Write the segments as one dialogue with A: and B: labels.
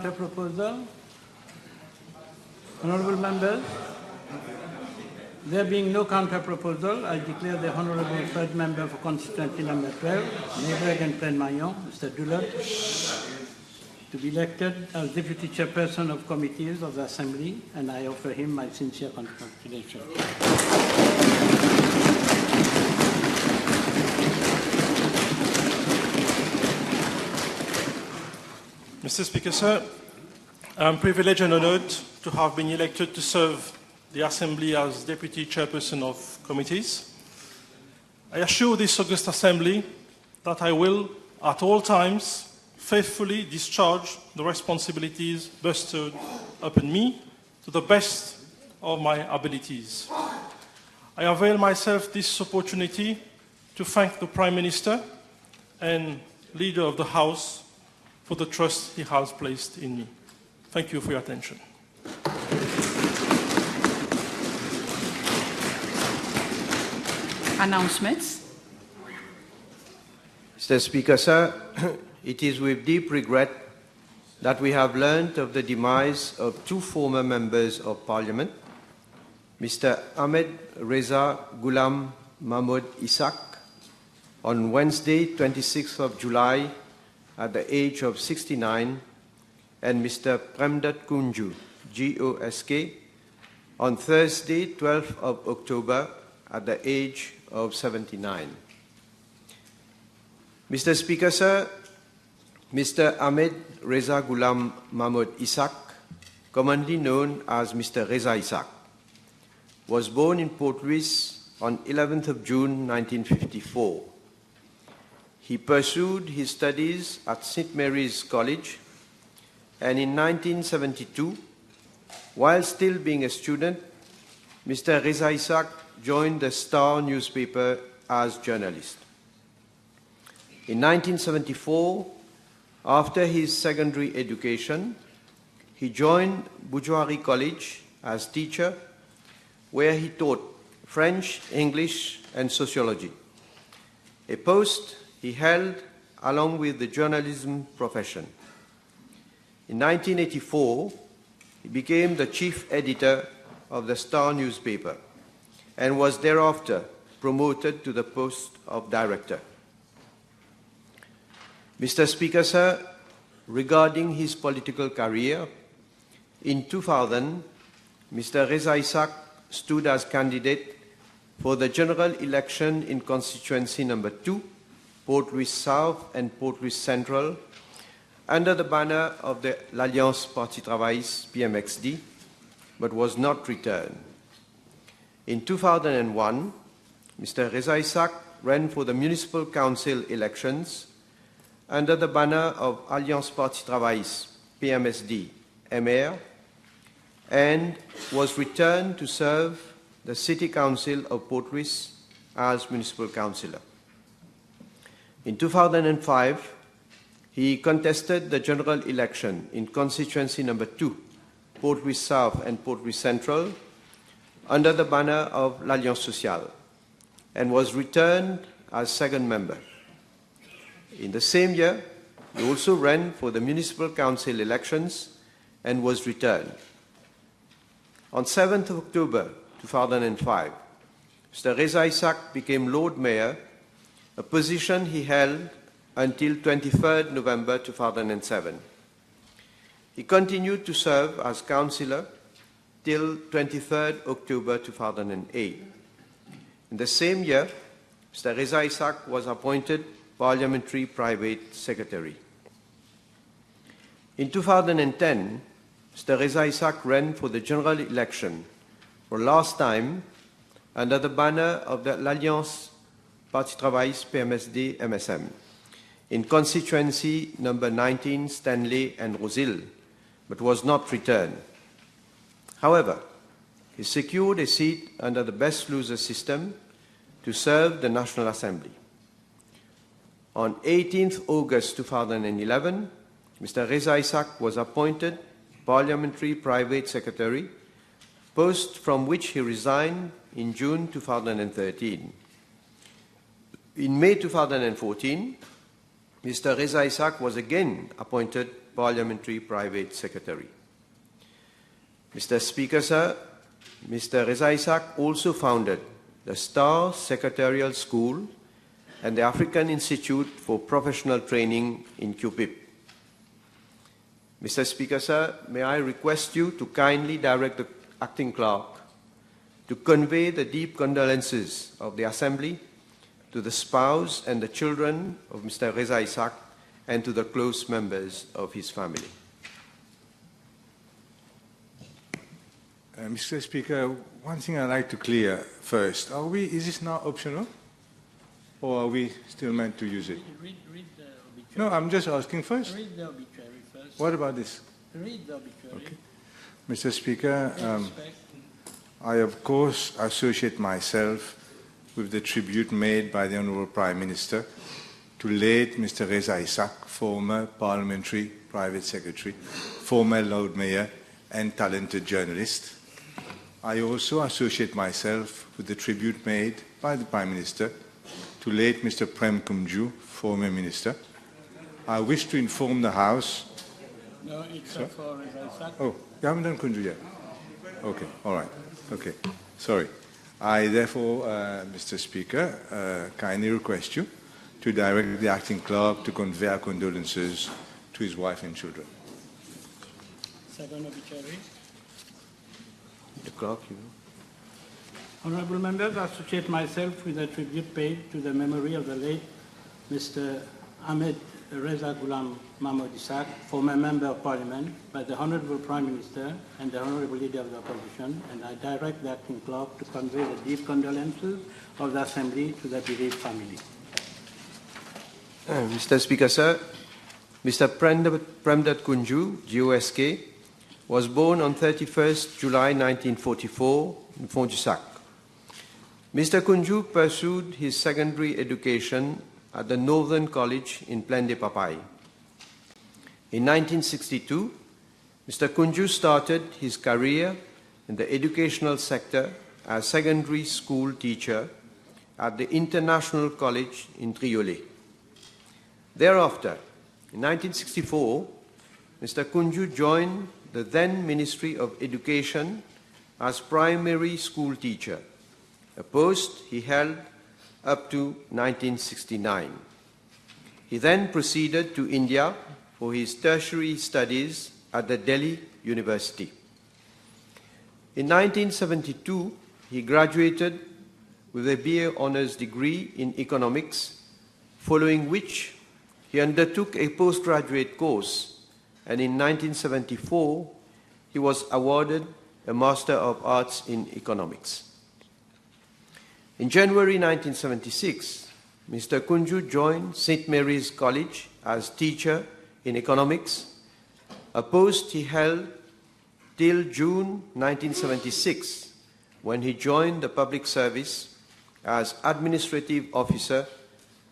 A: counter-proposal? Honourable members? There being no counter-proposal, I declare the Honourable Third Member for Constituency Number 12, Neighbourhood and Plaine-Maillon, Mr. Dulot, to be elected as Deputy Chairperson of Committees of the Assembly, and I offer him my sincere congratulations.
B: Mr. Speaker, sir, I'm privileged and honoured to have been elected to serve the Assembly as Deputy Chairperson of Committees. I assure this august Assembly that I will, at all times, faithfully discharge the responsibilities bestowed upon me to the best of my abilities. I avail myself this opportunity to thank the Prime Minister and Leader of the House for the trust he has placed in me. Thank you for your attention.
C: Announcements.
D: Mr. Speaker, sir, it is with deep regret that we have learned of the demise of two former members of Parliament, Mr. Ahmed Reza Ghulam Mahmoud Ishaq, on Wednesday, 26th of July, at the age of 69, and Mr. Premdat Kunju, GOSK, on Thursday, 12th of October, at the age of 79. Mr. Speaker, sir, Mr. Ahmed Reza Ghulam Mahmoud Ishaq, commonly known as Mr. Reza Ishaq, was born in Port Louis on 11th of June 1954. He pursued his studies at St. Mary's College, and in 1972, while still being a student, Mr. Reza Ishaq joined the Star newspaper as journalist. In 1974, after his secondary education, he joined Bourgeoisie College as teacher, where he taught French, English, and sociology, a post he held along with the journalism profession. In 1984, he became the chief editor of the Star newspaper and was thereafter promoted to the post of director. Mr. Speaker, sir, regarding his political career, in 2000, Mr. Reza Ishaq stood as candidate for the general election in constituency number 2, Port Louis South and Port Louis Central, under the banner of the l'Alliance Parti Travailliste PMXD, but was not returned. In 2001, Mr. Reza Ishaq ran for the municipal council elections under the banner of Alliance Parti Travailliste PMSD MR, and was returned to serve the City Council of Port Louis as municipal councillor. In 2005, he contested the general election in constituency number 2, Port Louis South and Port Louis Central, under the banner of l'Alliance Sociale, and was returned as second member. In the same year, he also ran for the municipal council elections and was returned. On 7th of October 2005, Mr. Reza Ishaq became Lord Mayor, a position he held until 23rd November 2007. He continued to serve as councillor till 23rd October 2008. In the same year, Mr. Reza Ishaq was appointed Parliamentary Private Secretary. In 2010, Mr. Reza Ishaq ran for the general election for last time under the banner of the l'Alliance Parti Travailliste PMSD MSM in constituency number 19 Stanley and Rosil, but was not returned. However, he secured a seat under the best loser system to serve the National Assembly. On 18th August 2011, Mr. Reza Ishaq was appointed Parliamentary Private Secretary, post from which he resigned in June 2013. In May 2014, Mr. Reza Ishaq was again appointed Parliamentary Private Secretary. Mr. Speaker, sir, Mr. Reza Isaac also founded the Star Secretarial School and the African Institute for Professional Training in QPIP. Mr. Speaker, sir, may I request you to kindly direct the acting clerk to convey the deep condolences of the Assembly to the spouse and the children of Mr. Reza Isaac and to the close members of his family.
C: Mr. Speaker, one thing I'd like to clear first. Is this now optional? Or are we still meant to use it?
A: Read the obituary.
C: No, I'm just asking first.
A: Read the obituary first.
C: What about this?
A: Read the obituary.
C: Okay. Mr. Speaker,
A: Respect.
C: I of course associate myself with the tribute made by the Honourable Prime Minister to late Mr. Reza Isaac, former Parliamentary Private Secretary, former Lord Mayor and talented journalist. I also associate myself with the tribute made by the Prime Minister to late Mr. Prem Kumju, former Minister. I wish to inform the House...
A: No, it's for Reza Isaac.
C: Oh, you haven't done Kunju yet? Okay, all right. Okay, sorry. I therefore, Mr. Speaker, kindly request you to direct the acting clerk to convey our condolences to his wife and children.
A: Second obituary.
D: The clerk, you know.
A: Honourable members, I associate myself with the tribute paid to the memory of the late Mr. Ahmed Reza Ghulam Mahmoud Isaac, former Member of Parliament, by the Honourable Prime Minister and the Honourable Leader of the Opposition, and I direct the acting clerk to convey the deep condolences of the Assembly to the bereaved family.
D: Mr. Speaker, sir, Mr. Premdat Kunju, GOSK, was born on 31st July 1944 in Fontisac. Mr. Kunju pursued his secondary education at the Northern College in Plaine des Papayes. In 1962, Mr. Kunju started his career in the educational sector as secondary school teacher at the International College in Triolet. Thereafter, in 1964, Mr. Kunju joined the then Ministry of Education as primary school teacher, a post he held up to 1969. He then proceeded to India for his tertiary studies at the Delhi University. In 1972, he graduated with a BA Honours degree in economics, following which he undertook a postgraduate course, and in 1974, he was awarded a Master of Arts in Economics. In January 1976, Mr. Kunju joined St. Mary's College as teacher in economics, a post he held till June 1976, when he joined the public service as administrative officer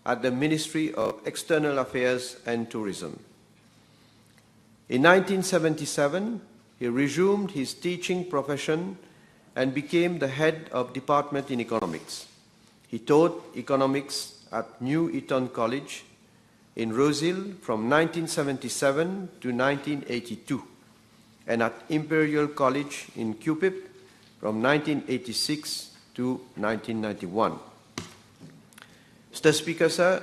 D: at the Ministry of External Affairs and Tourism. In 1977, he resumed his teaching profession and became the head of department in economics. He taught economics at New Eton College in Rosehill from 1977 to 1982, and at Imperial College in QPIP from 1986 to 1991. Mr. Speaker, sir,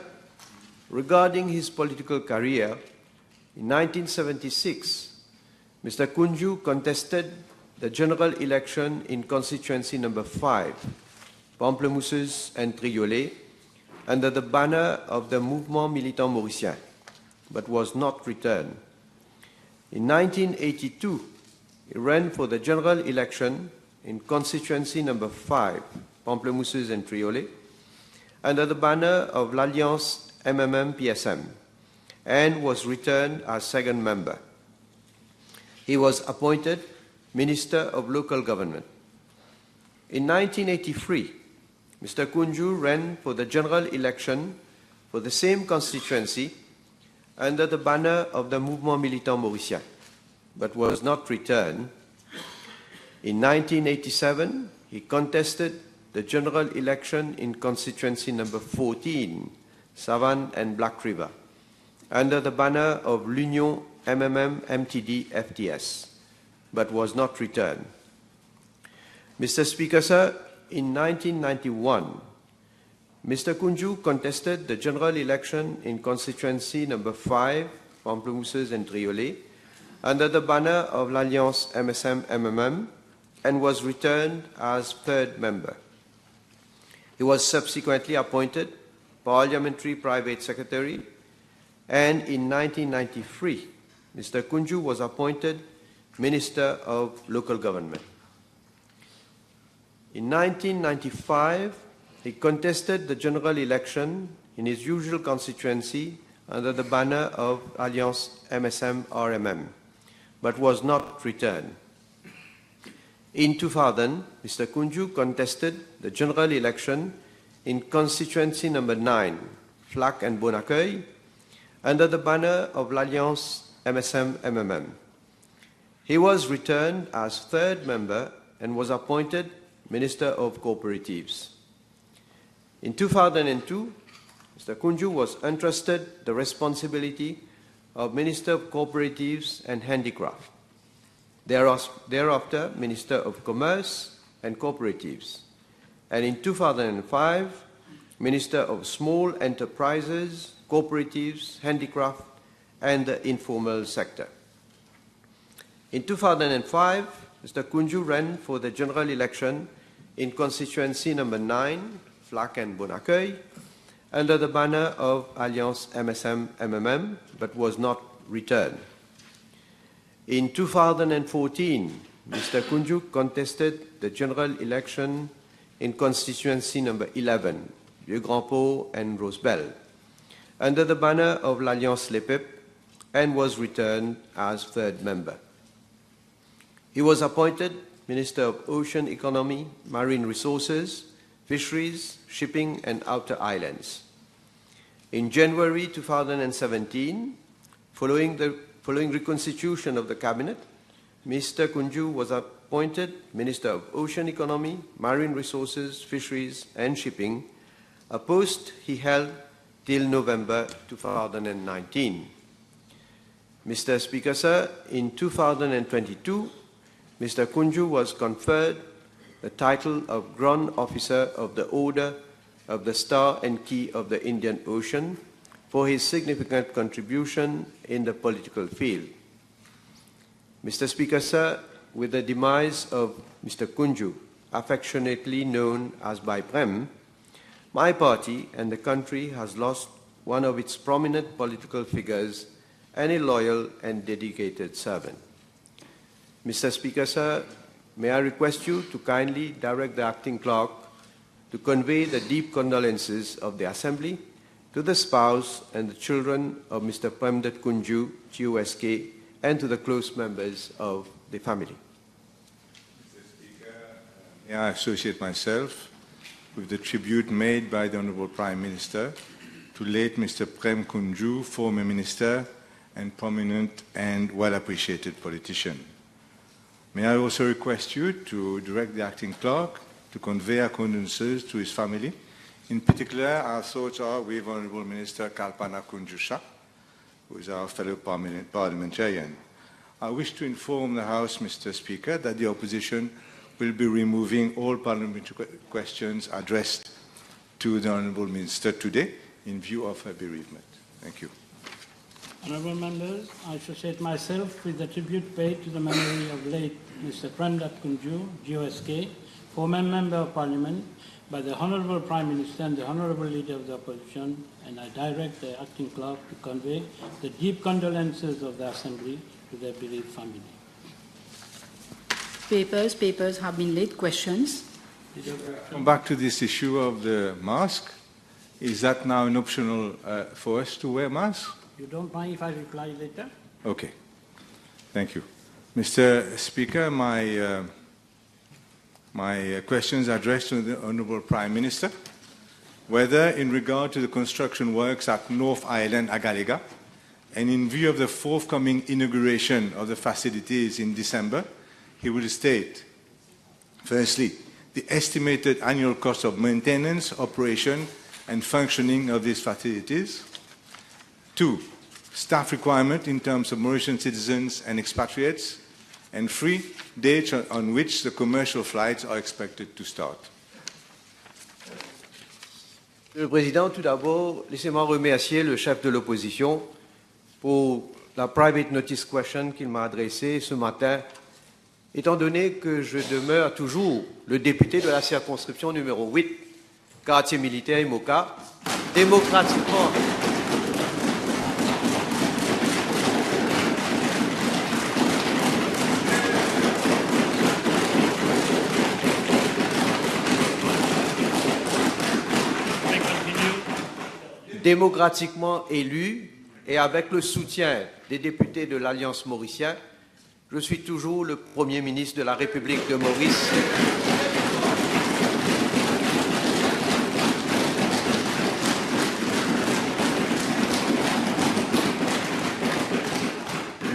D: regarding his political career, in 1976, Mr. Kunju contested the general election in constituency number 5, Pamplemousses and Triolet, under the banner of the Mouvement Militant Mauricien, but was not returned. In 1982, he ran for the general election in constituency number 5, Pamplemousses and Triolet, under the banner of l'Alliance MMM-PSM, and was returned as second member. He was appointed Minister of Local Government. In 1983, Mr. Kunju ran for the general election for the same constituency under the banner of the Mouvement Militant Mauricien, but was not returned. In 1987, he contested the general election in constituency number 14, Savane and Black River, under the banner of l'Union MTD FTS, but was not returned. Mr. Speaker, sir, in 1991, Mr. Kunju contested the general election in constituency number 5, Pamplemousses and Triolet, under the banner of l'Alliance MSM-MMM, and was returned as third member. He was subsequently appointed Parliamentary Private Secretary, and in 1993, Mr. Kunju was appointed Minister of Local Government. In 1995, he contested the general election in his usual constituency under the banner of Alliance MSM-RMM, but was not returned. In 2000, Mr. Kunju contested the general election in constituency number 9, Flac and Bonaccueil, under the banner of l'Alliance MSM-MMM. He was returned as third member and was appointed Minister of Cooperatives. In 2002, Mr. Kunju was entrusted the responsibility of Minister of Cooperatives and Handicraft. Thereafter, Minister of Commerce and Cooperatives. And in 2005, Minister of Small Enterprises, Cooperatives, Handicraft, and the Informal Sector. In 2005, Mr. Kunju ran for the general election in constituency number 9, Flac and Bonaccueil, under the banner of Alliance MSM-MMM, but was not returned. In 2014, Mr. Kunju contested the general election in constituency number 11, Vieux-Grand-Pont and Rosebel, under the banner of l'Alliance Les Peuples, and was returned as third member. He was appointed Minister of Ocean Economy, Marine Resources, Fisheries, Shipping, and Outer Islands. In January 2017, following reconstitution of the Cabinet, Mr. Kunju was appointed Minister of Ocean Economy, Marine Resources, Fisheries, and Shipping, a post he held till November 2019. Mr. Speaker, sir, in 2022, Mr. Kunju was conferred the title of Grand Officer of the Order of the Star and Key of the Indian Ocean for his significant contribution in the political field. Mr. Speaker, sir, with the demise of Mr. Kunju, affectionately known as by Prem, my party and the country has lost one of its prominent political figures and a loyal and dedicated servant. Mr. Speaker, sir, may I request you to kindly direct the acting clerk to convey the deep condolences of the Assembly to the spouse and the children of Mr. Premdat Kunju, GOSK, and to the close members of the family.
C: Mr. Speaker, may I associate myself with the tribute made by the Honourable Prime Minister to late Mr. Prem Kunju, former Minister and prominent and well-appreciated politician. May I also request you to direct the acting clerk to convey our condolences to his family. In particular, our thoughts are with Honourable Minister Kalpana Kunju, who is our fellow parliamentarian. I wish to inform the House, Mr. Speaker, that the opposition will be removing all parliamentary questions addressed to the Honourable Minister today in view of her bereavement. Thank you.
A: Honourable members, I associate myself with the tribute paid to the memory of late Mr. Premdat Kunju, GOSK, former Member of Parliament, by the Honourable Prime Minister and the Honourable Leader of the Opposition, and I direct the acting clerk to convey the deep condolences of the Assembly to their bereaved family.
E: Papers have been laid. Questions?
C: Come back to this issue of the mask. Is that now an optional for us to wear masks?
A: You don't mind if I reply later?
C: Okay. Thank you. Mr. Speaker, my questions are addressed to the Honourable Prime Minister. Whether in regard to the construction works at North Island, Agalega, and in view of the forthcoming inauguration of the facilities in December, he will state, firstly, the estimated annual cost of maintenance, operation, and functioning of these facilities. 2, staff requirement in terms of Mauritian citizens and expatriates, and 3, dates on which the commercial flights are expected to start.
D: Monsieur le Président, tout d'abord, laissez-moi remercier le chef de l'opposition pour la private notice question qu'il m'a adressée ce matin, étant donné que je demeure toujours le député de la circonscription numéro 8, quartier militaire Imoca, démocratiquement. Démocratiquement élu et avec le soutien des députés de l'Alliance mauricienne, je suis toujours le Premier ministre de la République de Maurice.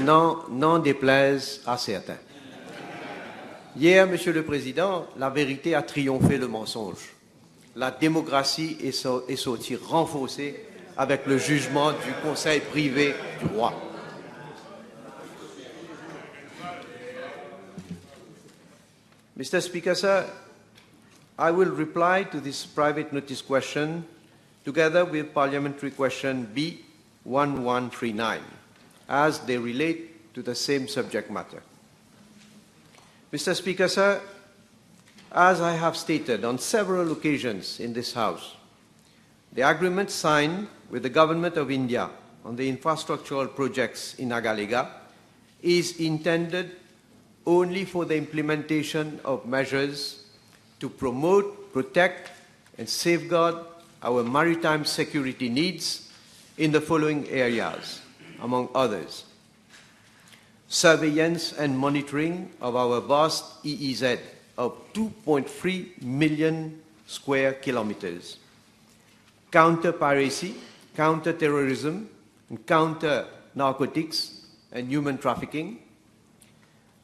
D: N'en déplaise à certains. Hier, Monsieur le Président, la vérité a triomphé le mensonge. La démocratie est sortie renforcée avec le jugement du Conseil privé du roi. Mr. Speaker, sir, I will reply to this private notice question together with parliamentary question B1139 as they relate to the same subject matter. Mr. Speaker, sir, as I have stated on several occasions in this House, the agreement signed with the Government of India on the infrastructural projects in Agalega is intended only for the implementation of measures to promote, protect, and safeguard our maritime security needs in the following areas, among others: surveillance and monitoring of our vast EEZ of 2.3 million square kilometers, counter-piracy, counter-terrorism, and counter-narcotics and human trafficking,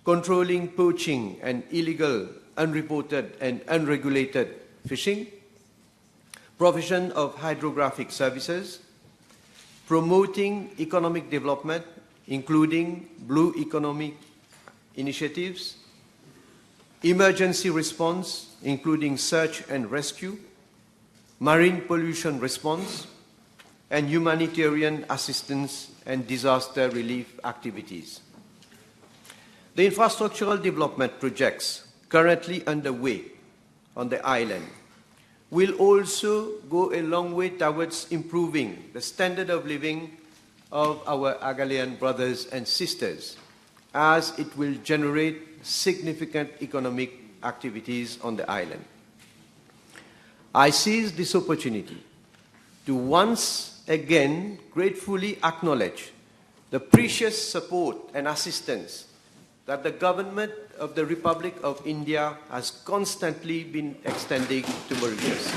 D: controlling poaching and illegal, unreported and unregulated fishing, provision of hydrographic services, promoting economic development, including blue economic initiatives, emergency response, including search and rescue, marine pollution response, and humanitarian assistance and disaster relief activities. The infrastructural development projects currently underway on the island will also go a long way towards improving the standard of living of our Agalean brothers and sisters, as it will generate significant economic activities on the island. I seize this opportunity to once again gratefully acknowledge the precious support and assistance that the government of the Republic of India has constantly been extending to Mauritius.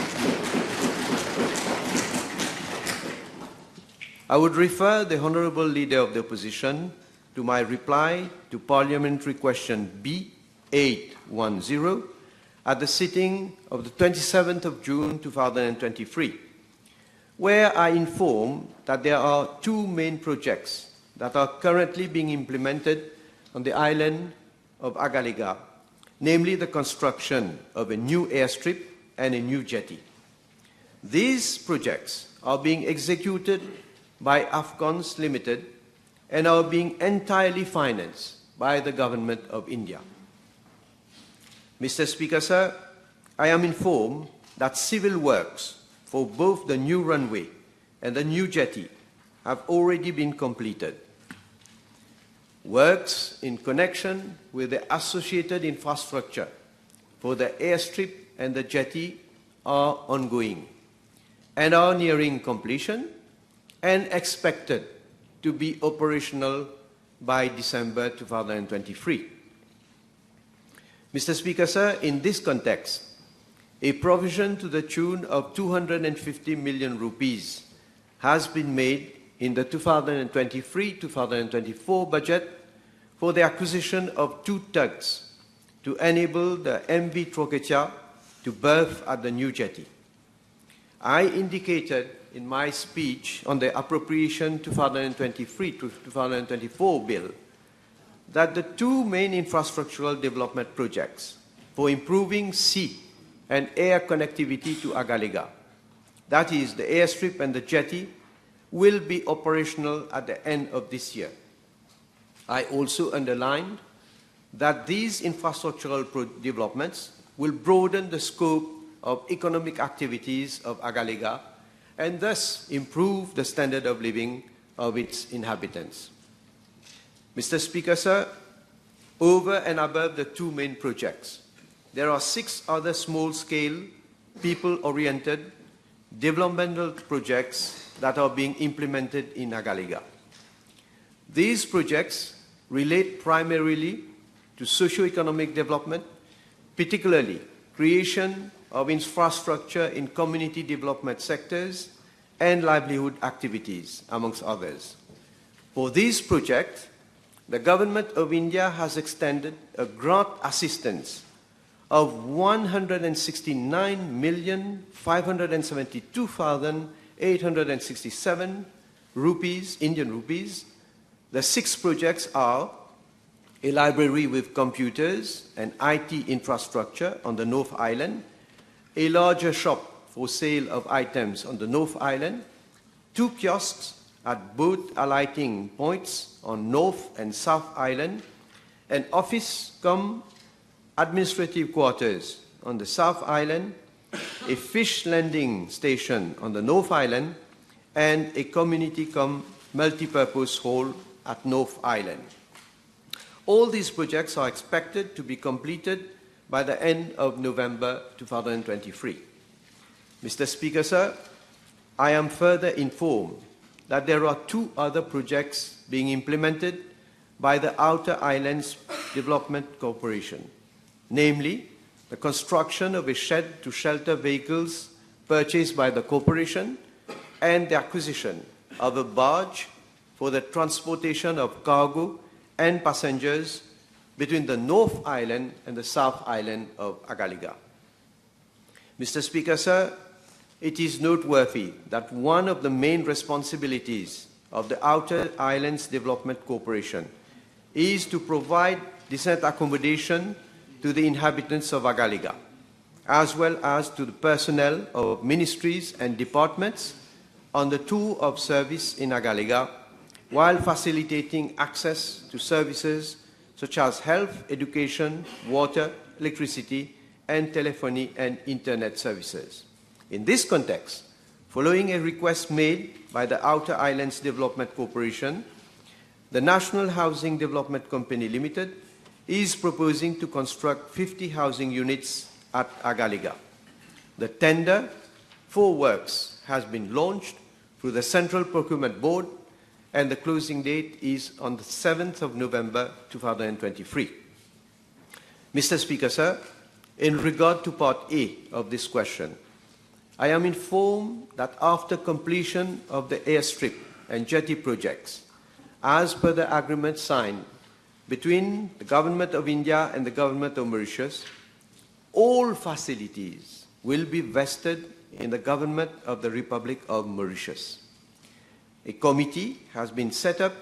D: I would refer the Honourable Leader of the Opposition to my reply to Parliamentary Question B810 at the sitting of the 27th of June 2023, where I inform that there are 2 main projects that are currently being implemented on the island of Agalega, namely the construction of a new airstrip and a new jetty. These projects are being executed by Afghans Limited and are being entirely financed by the Government of India. Mr. Speaker, sir, I am informed that civil works for both the new runway and the new jetty have already been completed. Works in connection with the associated infrastructure for the airstrip and the jetty are ongoing and are nearing completion and expected to be operational by December 2023. Mr. Speaker, sir, in this context, a provision to the tune of 250 million rupees has been made in the 2023-2024 budget for the acquisition of 2 tugs to enable the MV Troketia to berth at the new jetty. I indicated in my speech on the appropriation 2023 to 2024 bill that the two main infrastructural development projects for improving sea and air connectivity to Agaliga, that is the airstrip and the jetty, will be operational at the end of this year. I also underlined that these infrastructural developments will broaden the scope of economic activities of Agaliga and thus improve the standard of living of its inhabitants. Mr. Speaker, sir, over and above the two main projects, there are 6 other small-scale, people-oriented developmental projects that are being implemented in Agaliga. These projects relate primarily to socio-economic development, particularly creation of infrastructure in community development sectors and livelihood activities, amongst others. For these projects, the Government of India has extended a grant assistance of 169,572,867 rupees, Indian rupees. The 6 projects are a library with computers and IT infrastructure on the North Island, a larger shop for sale of items on the North Island, 2 kiosks at both alighting points on North and South Island, an office cum administrative quarters on the South Island, a fish landing station on the North Island, and a community cum multi-purpose hall at North Island. All these projects are expected to be completed by the end of November 2023. Mr. Speaker, sir, I am further informed that there are 2 other projects being implemented by the Outer Islands Development Corporation, namely the construction of a shed to shelter vehicles purchased by the corporation and the acquisition of a barge for the transportation of cargo and passengers between the North Island and the South Island of Agaliga. Mr. Speaker, sir, it is noteworthy that one of the main responsibilities of the Outer Islands Development Corporation is to provide decent accommodation to the inhabitants of Agaliga, as well as to the personnel of ministries and departments on the tour of service in Agaliga, while facilitating access to services such as health, education, water, electricity, and telephony and internet services. In this context, following a request made by the Outer Islands Development Corporation, the National Housing Development Company Limited is proposing to construct 50 housing units at Agaliga. The tender for works has been launched through the Central Procurement Board, and the closing date is on the 7th of November 2023. Mr. Speaker, sir, in regard to Part A of this question, I am informed that after completion of the airstrip and jetty projects, as per the agreement signed between the Government of India and the Government of Mauritius, all facilities will be vested in the Government of the Republic of Mauritius. A committee has been set up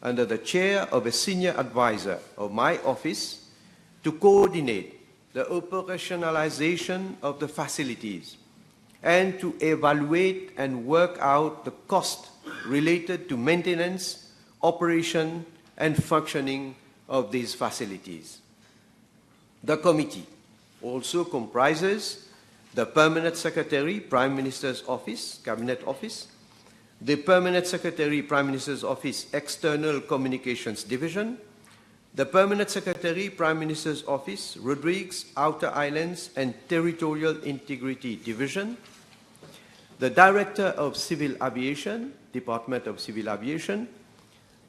D: under the chair of a senior advisor of my office to coordinate the operationalization of the facilities and to evaluate and work out the cost related to maintenance, operation, and functioning of these facilities. The committee also comprises the Permanent Secretary, Prime Minister's Office, Cabinet Office, the Permanent Secretary, Prime Minister's Office, External Communications Division, the Permanent Secretary, Prime Minister's Office, Rodrigues, Outer Islands and Territorial Integrity Division, the Director of Civil Aviation, Department of Civil Aviation,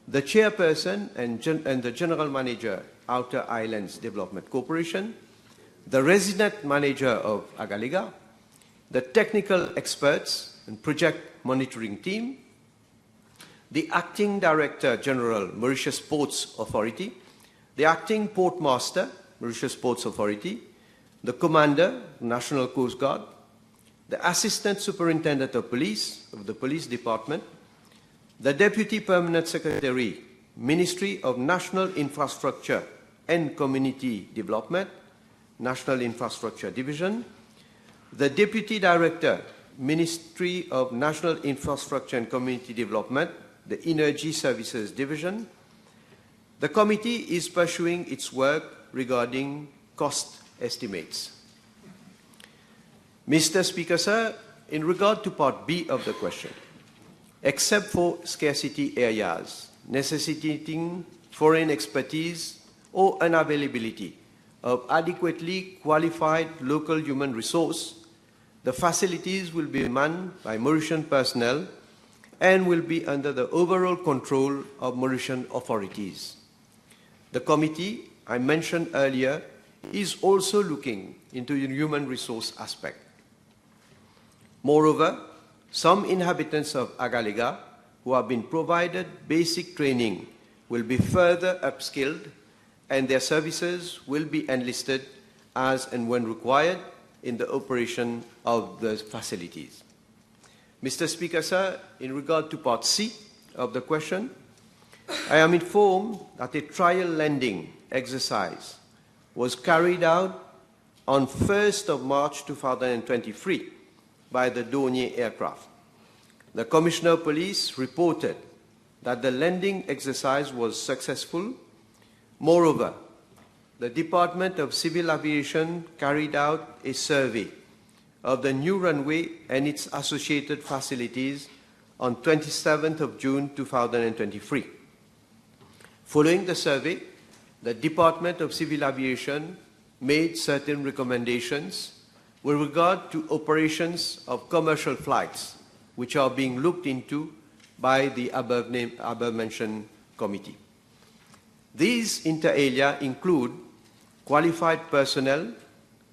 D: the Chairperson and the General Manager, Outer Islands Development Corporation, the Resident Manager of Agaliga, the Technical Experts and Project Monitoring Team, the Acting Director General, Mauritius Ports Authority, the Acting Port Master, Mauritius Ports Authority, the Commander, National Coast Guard, the Assistant Superintendent of Police of the Police Department, the Deputy Permanent Secretary, Ministry of National Infrastructure and Community Development, National Infrastructure Division, the Deputy Director, Ministry of National Infrastructure and Community Development, the Energy Services Division. The committee is pursuing its work regarding cost estimates. Mr. Speaker, sir, in regard to Part B of the question, except for scarcity areas necessitating foreign expertise or unavailability of adequately qualified local human resource, the facilities will be manned by Mauritian personnel and will be under the overall control of Mauritian authorities. The committee I mentioned earlier is also looking into the human resource aspect. Moreover, some inhabitants of Agalega who have been provided basic training will be further upskilled and their services will be enlisted as and when required in the operation of the facilities. Mr. Speaker, sir, in regard to Part C of the question, I am informed that a trial landing exercise was carried out on 1st of March 2023 by the Dornier aircraft. The Commissioner of Police reported that the landing exercise was successful. Moreover, the Department of Civil Aviation carried out a survey of the new runway and its associated facilities on 27th of June 2023. Following the survey, the Department of Civil Aviation made certain recommendations with regard to operations of commercial flights, which are being looked into by the above-mentioned committee. These inter alia include qualified personnel,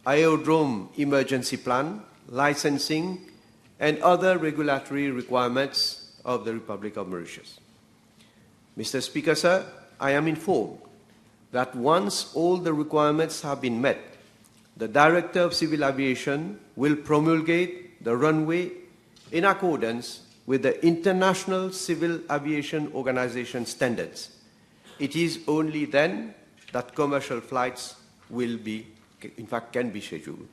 D: aerodrome emergency plan, licensing, and other regulatory requirements of the Republic of Mauritius. Mr. Speaker, sir, I am informed that once all the requirements have been met, the Director of Civil Aviation will promulgate the runway in accordance with the International Civil Aviation Organization standards. It is only then that commercial flights will be, in fact, can be scheduled.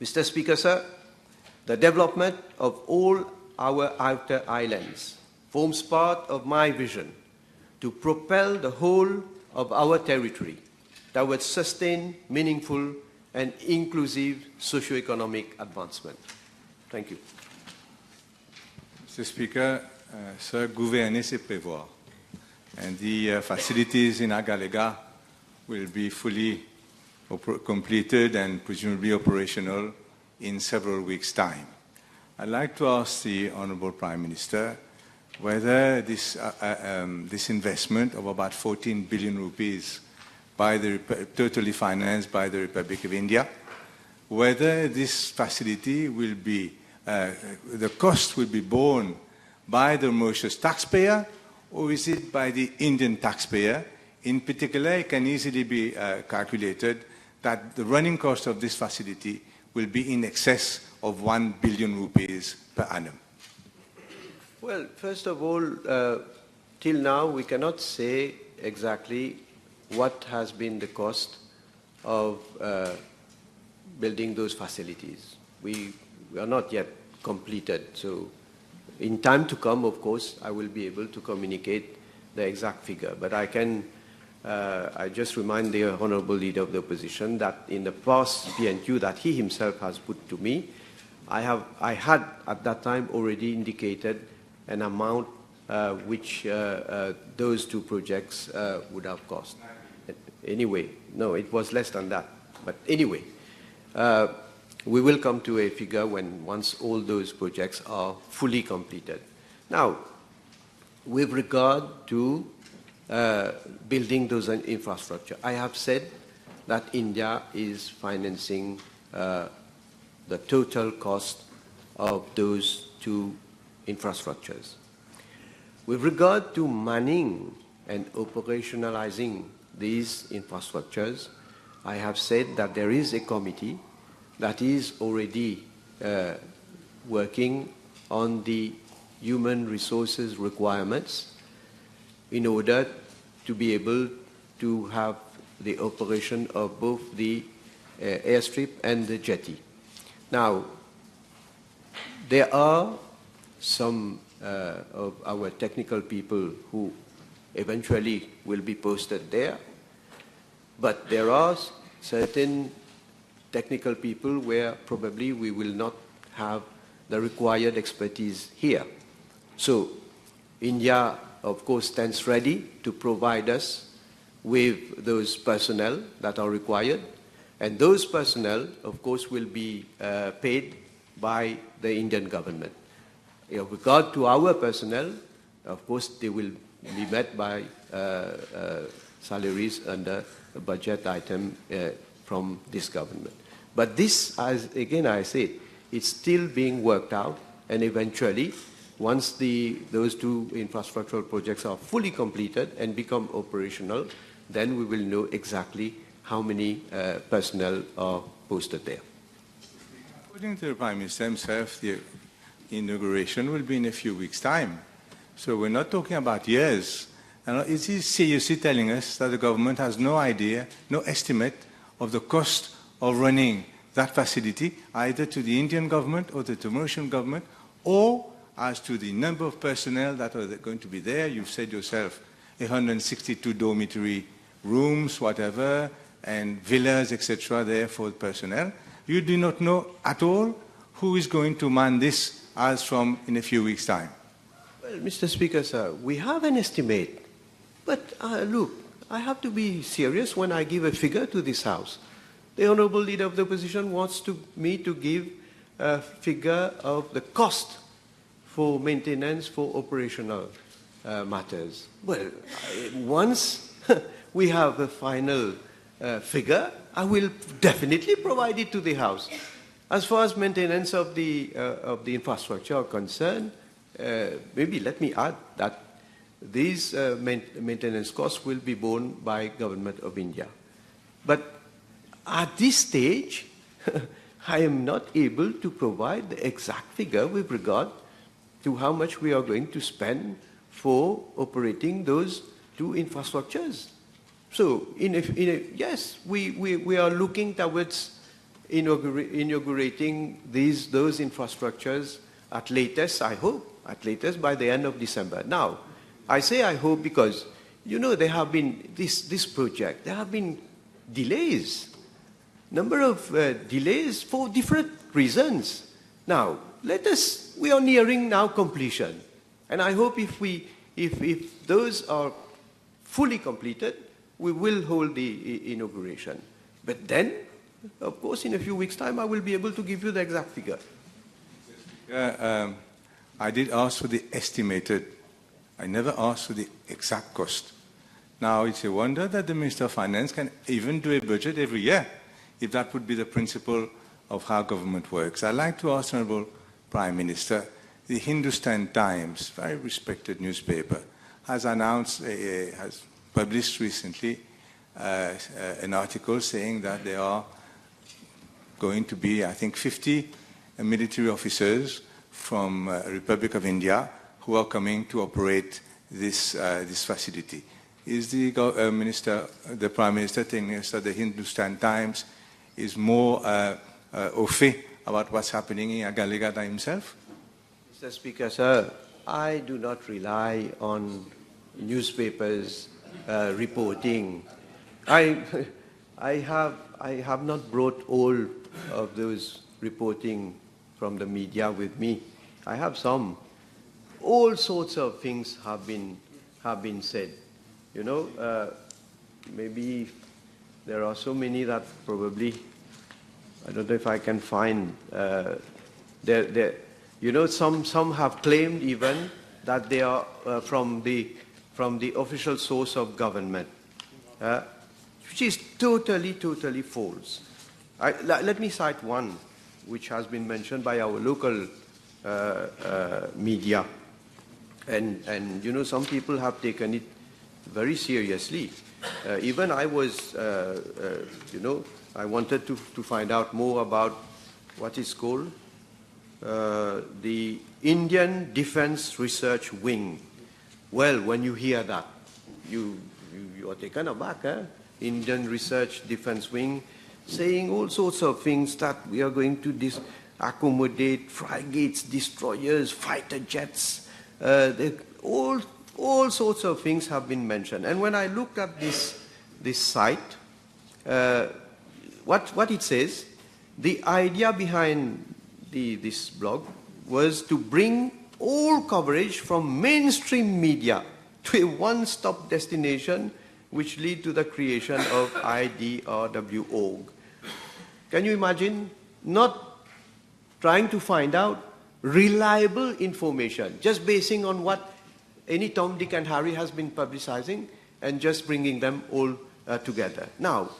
D: Mr. Speaker, sir, the development of all our outer islands forms part of my vision to propel the whole of our territory towards sustained, meaningful, and inclusive socio-economic advancement. Thank you.
C: Mr. Speaker, sir, gouverner c'est prévoir. And the facilities in Agalega will be fully completed and presumably operational in several weeks' time. I'd like to ask the Honourable Prime Minister whether this investment of about 14 billion rupees totally financed by the Republic of India, whether this facility will be, the cost will be borne by the Mauritius taxpayer, or is it by the Indian taxpayer? In particular, it can easily be calculated that the running cost of this facility will be in excess of 1 billion rupees per annum.
D: Well, first of all, till now we cannot say exactly what has been the cost of building those facilities. We are not yet completed, so in time to come, of course, I will be able to communicate the exact figure. But I can, I just remind the Honourable Leader of the Opposition that in the past PNQ that he himself has put to me, I had at that time already indicated an amount which those two projects would have cost. Anyway, no, it was less than that. But anyway, we will come to a figure once all those projects are fully completed. Now, with regard to building those infrastructure, I have said that India is financing the total cost of those two infrastructures. With regard to manning and operationalizing these infrastructures, I have said that there is a committee that is already working on the human resources requirements in order to be able to have the operation of both the airstrip and the jetty. Now, there are some of our technical people who eventually will be posted there, but there are certain technical people where probably we will not have the required expertise here. So India, of course, stands ready to provide us with those personnel that are required, and those personnel, of course, will be paid by the Indian government. In regard to our personnel, of course, they will be met by salaries under a budget item from this government. But this, as again I say, it's still being worked out, and eventually, once those two infrastructural projects are fully completed and become operational, then we will know exactly how many personnel are posted there.
C: According to the Prime Minister himself, the inauguration will be in a few weeks' time. So we're not talking about years. And is he seriously telling us that the government has no idea, no estimate of the cost of running that facility, either to the Indian government or to the Mauritian government, or as to the number of personnel that are going to be there? You've said yourself 162 dormitory rooms, whatever, and villas, etc., there for the personnel. You do not know at all who is going to man this as from in a few weeks' time.
D: Well, Mr. Speaker, sir, we have an estimate. But look, I have to be serious when I give a figure to this House. The Honourable Leader of the Opposition wants me to give a figure of the cost for maintenance, for operational matters. Well, once we have a final figure, I will definitely provide it to the House. As far as maintenance of the infrastructure are concerned, maybe let me add that these maintenance costs will be borne by Government of India. But at this stage, I am not able to provide the exact figure with regard to how much we are going to spend for operating those two infrastructures. So, yes, we are looking towards inaugurating those infrastructures at latest, I hope, at latest by the end of December. Now, I say I hope because, you know, there have been, this project, there have been delays, number of delays for different reasons. Now, we are nearing now completion. And I hope if those are fully completed, we will hold the inauguration. But then, of course, in a few weeks' time, I will be able to give you the exact figure.
C: I did ask for the estimated. I never asked for the exact cost. Now, it's a wonder that the Minister of Finance can even do a budget every year, if that would be the principle of how government works. I'd like to ask the Honourable Prime Minister, the Hindustan Times, very respected newspaper, has published recently an article saying that there are going to be, I think, 50 military officers from Republic of India who are coming to operate this facility. Is the Prime Minister telling us that the Hindustan Times is more au fait about what's happening in Agaligada himself?
D: Mr. Speaker, sir, I do not rely on newspapers reporting. I have not brought all of those reporting from the media with me. I have some. All sorts of things have been said. You know, maybe there are so many that probably, I don't know if I can find. You know, some have claimed even that they are from the official source of government, which is totally false. Let me cite one which has been mentioned by our local media, and you know, some people have taken it very seriously. Even I was, you know, I wanted to find out more about what is called the Indian Defense Research Wing. Well, when you hear that, you are taken aback, eh? Indian Research Defense Wing, saying all sorts of things that we are going to accommodate frigates, destroyers, fighter jets. All sorts of things have been mentioned. And when I looked at this site, what it says, the idea behind this blog was to bring all coverage from mainstream media to a one-stop destination which lead to the creation of IDRW.org. Can you imagine not trying to find out reliable information, just basing on what any Tom, Dick and Harry has been publicizing and just bringing them all together. Now,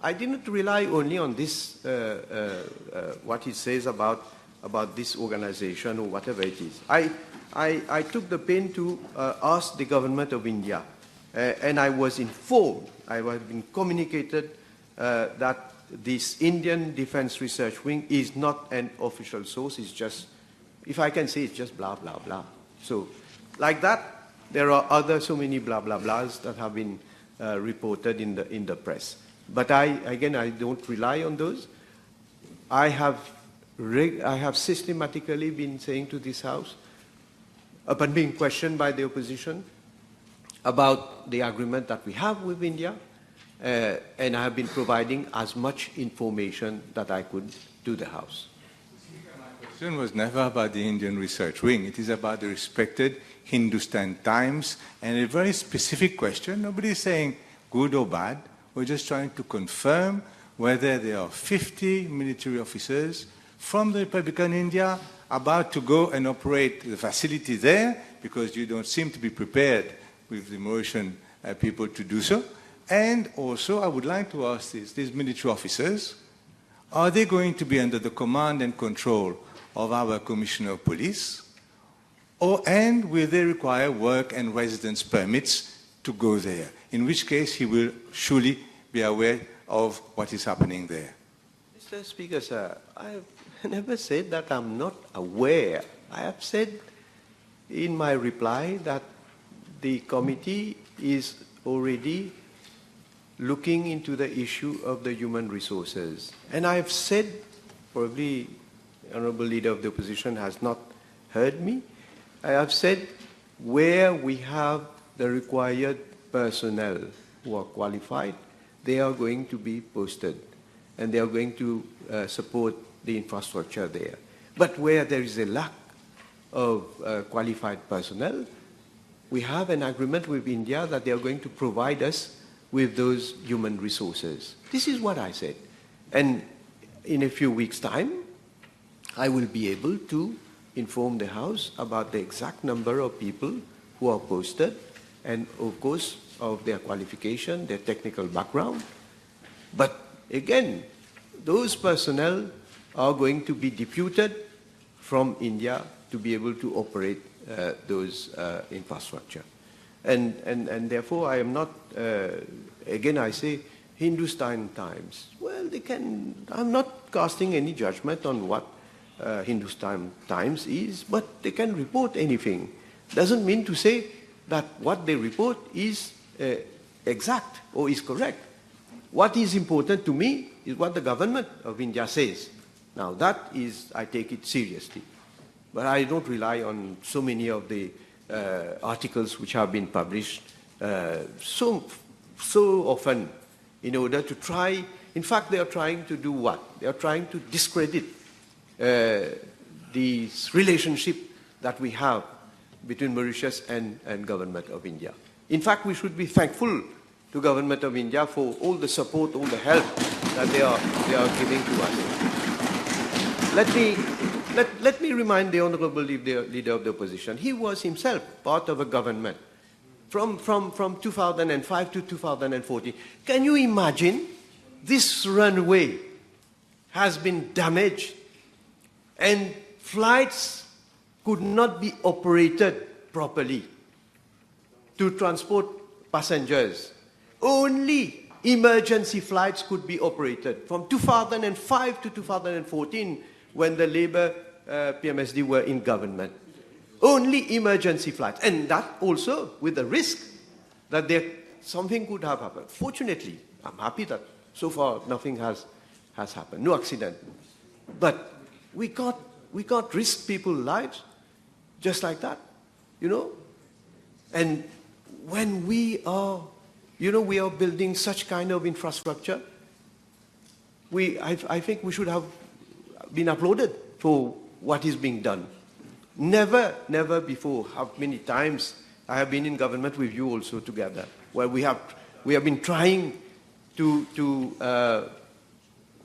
D: I didn't rely only on this, what he says about this organization or whatever it is. I took the pain to ask the government of India, and I was informed, I have been communicated that this Indian Defense Research Wing is not an official source, it's just, if I can say, it's just blah, blah, blah. So, like that, there are so many blah, blah, blahs that have been reported in the press. But I don't rely on those. I have systematically been saying to this House, upon being questioned by the opposition, about the agreement that we have with India, and I have been providing as much information that I could to the House.
C: My question was never about the Indian Research Wing. It is about the respected Hindustan Times, and a very specific question. Nobody is saying good or bad. We're just trying to confirm whether there are 50 military officers from the Republic of India about to go and operate the facility there, because you don't seem to be prepared with the Mauritian people to do so. And also, I would like to ask these military officers, are they going to be under the command and control of our Commissioner of Police? And will they require work and residence permits to go there? In which case, he will surely be aware of what is happening there.
D: Mr. Speaker, sir, I have never said that I'm not aware. I have said in my reply that the committee is already looking into the issue of the human resources. And I have said, probably the Honorable Leader of the Opposition has not heard me, I have said where we have the required personnel who are qualified, they are going to be posted and they are going to support the infrastructure there. But where there is a lack of qualified personnel, we have an agreement with India that they are going to provide us with those human resources. This is what I said. And in a few weeks' time, I will be able to inform the House about the exact number of people who are posted and, of course, of their qualification, their technical background. But again, those personnel are going to be deputed from India to be able to operate those infrastructure. And therefore, I am not, again I say, Hindustan Times. Well, they can, I'm not casting any judgment on what Hindustan Times is, but they can report anything. Doesn't mean to say that what they report is exact or is correct. What is important to me is what the government of India says. Now that is, I take it seriously. But I don't rely on so many of the articles which have been published so often in order to try, in fact they are trying to do what? They are trying to discredit the relationship that we have between Mauritius and government of India. In fact, we should be thankful to government of India for all the support, all the help that they are giving to us. Let me remind the Honorable Leader of the Opposition. He was himself part of a government from 2005 to 2014. Can you imagine this runway has been damaged and flights could not be operated properly to transport passengers. Only emergency flights could be operated from 2005 to 2014 when the Labour PMSD were in government. Only emergency flights, and that also with the risk that something could have happened. Fortunately, I'm happy that so far nothing has happened, no accident. But we got risk people's lives just like that, And when we are building such kind of infrastructure, I think we should have been applauded for what is being done. Never before, how many times I have been in government with you also together, where we have been trying to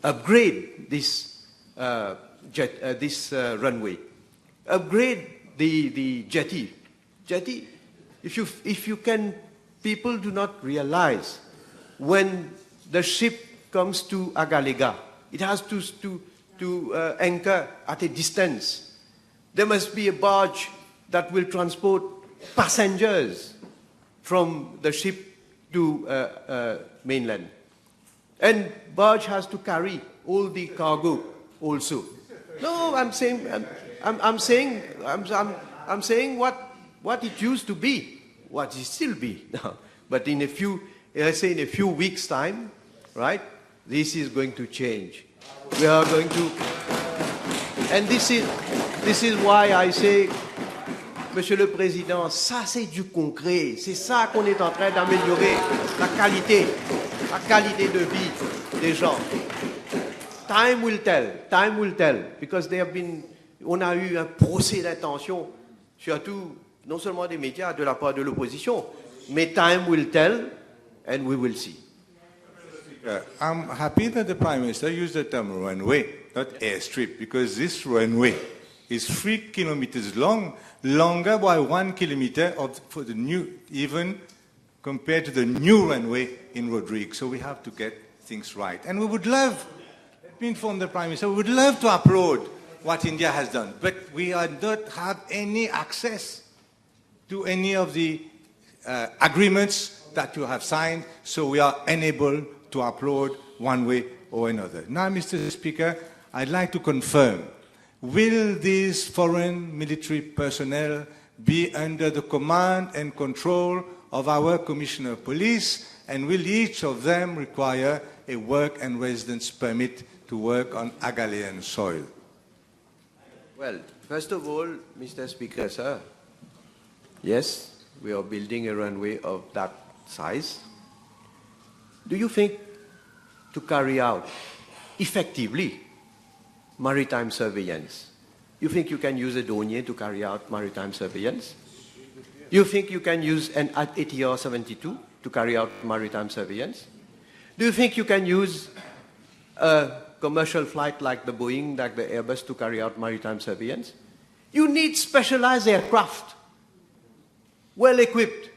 D: upgrade this runway, upgrade the jetty. If you can, people do not realize when the ship comes to Agalega, it has to anchor at a distance. There must be a barge that will transport passengers from the ship to mainland. And barge has to carry all the cargo also. No, I'm saying what it used to be, what it still be now. But in a few weeks' time, right, this is going to change. We are going to, and this is why I say, Monsieur le Président, ça c'est du concret. C'est ça qu'on est en train d'améliorer, la qualité de vie des gens. Time will tell, because on a eu un procès d'intention, surtout, non seulement des médias, de la part de l'opposition, mais time will tell, and we will see.
C: I'm happy that the Prime Minister used the term runway, not airstrip, because this runway is 3 kilometers long, longer by 1 kilometer for the new, even compared to the new runway in Rodrigues. So we have to get things right. And we would love, let me inform the Prime Minister, we would love to applaud what India has done, but we don't have any access to any of the agreements that you have signed, so we are unable to applaud one way or another. Now, Mr. Speaker, I'd like to confirm, will these foreign military personnel be under the command and control of our Commissioner of Police, and will each of them require a work and residence permit to work on Agalean soil?
D: Well, first of all, Mr. Speaker, sir, yes, we are building a runway of that size. Do you think to carry out effectively maritime surveillance, you think you can use a Dornier to carry out maritime surveillance? You think you can use an ATR-72 to carry out maritime surveillance? Do you think you can use a commercial flight like the Boeing, like the Airbus to carry out maritime surveillance? You need specialized aircraft, well equipped,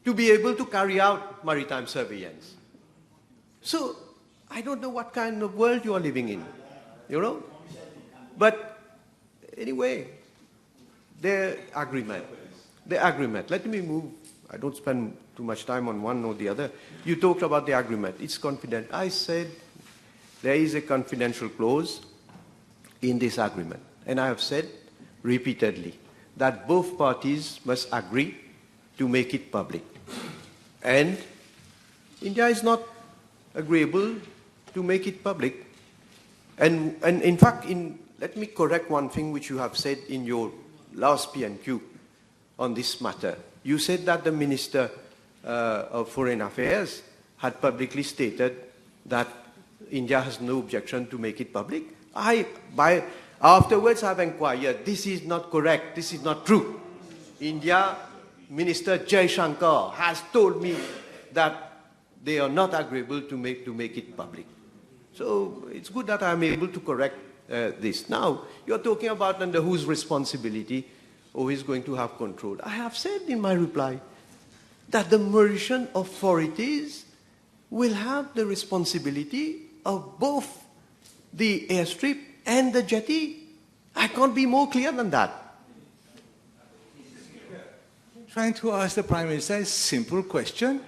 D: to be able to carry out maritime surveillance. So, I don't know what kind of world you are living in, But anyway, the agreement. Let me move. I don't spend too much time on one or the other. You talked about the agreement. It's confidential. I said there is a confidential clause in this agreement. And I have said repeatedly that both parties must agree to make it public. And India is not agreeable to make it public. And in fact, let me correct one thing which you have said in your last P&Q on this matter. You said that the Minister of Foreign Affairs had publicly stated that India has no objection to make it public. Afterwards, I have inquired. This is not correct. This is not true. India, Minister Jai Shankar has told me that they are not agreeable to make it public. So it's good that I'm able to correct this. Now, you're talking about under whose responsibility or who is going to have control. I have said in my reply that the Mauritian authorities will have the responsibility of both the airstrip and the jetty. I can't be more clear than that.
C: Trying to ask the Prime Minister a simple question,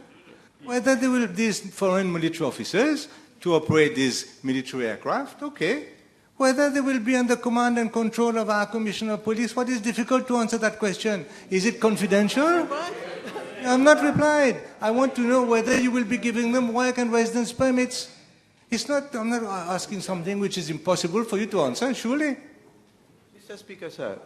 C: whether they will, these foreign military officers to operate these military aircraft, okay. whether they will be under command and control of our Commissioner of Police. What is difficult to answer that question? Is it confidential? I'm not replied. I want to know whether you will be giving them work and residence permits. I'm not asking something which is impossible for you to answer, surely.
D: Mr. Speaker, sir,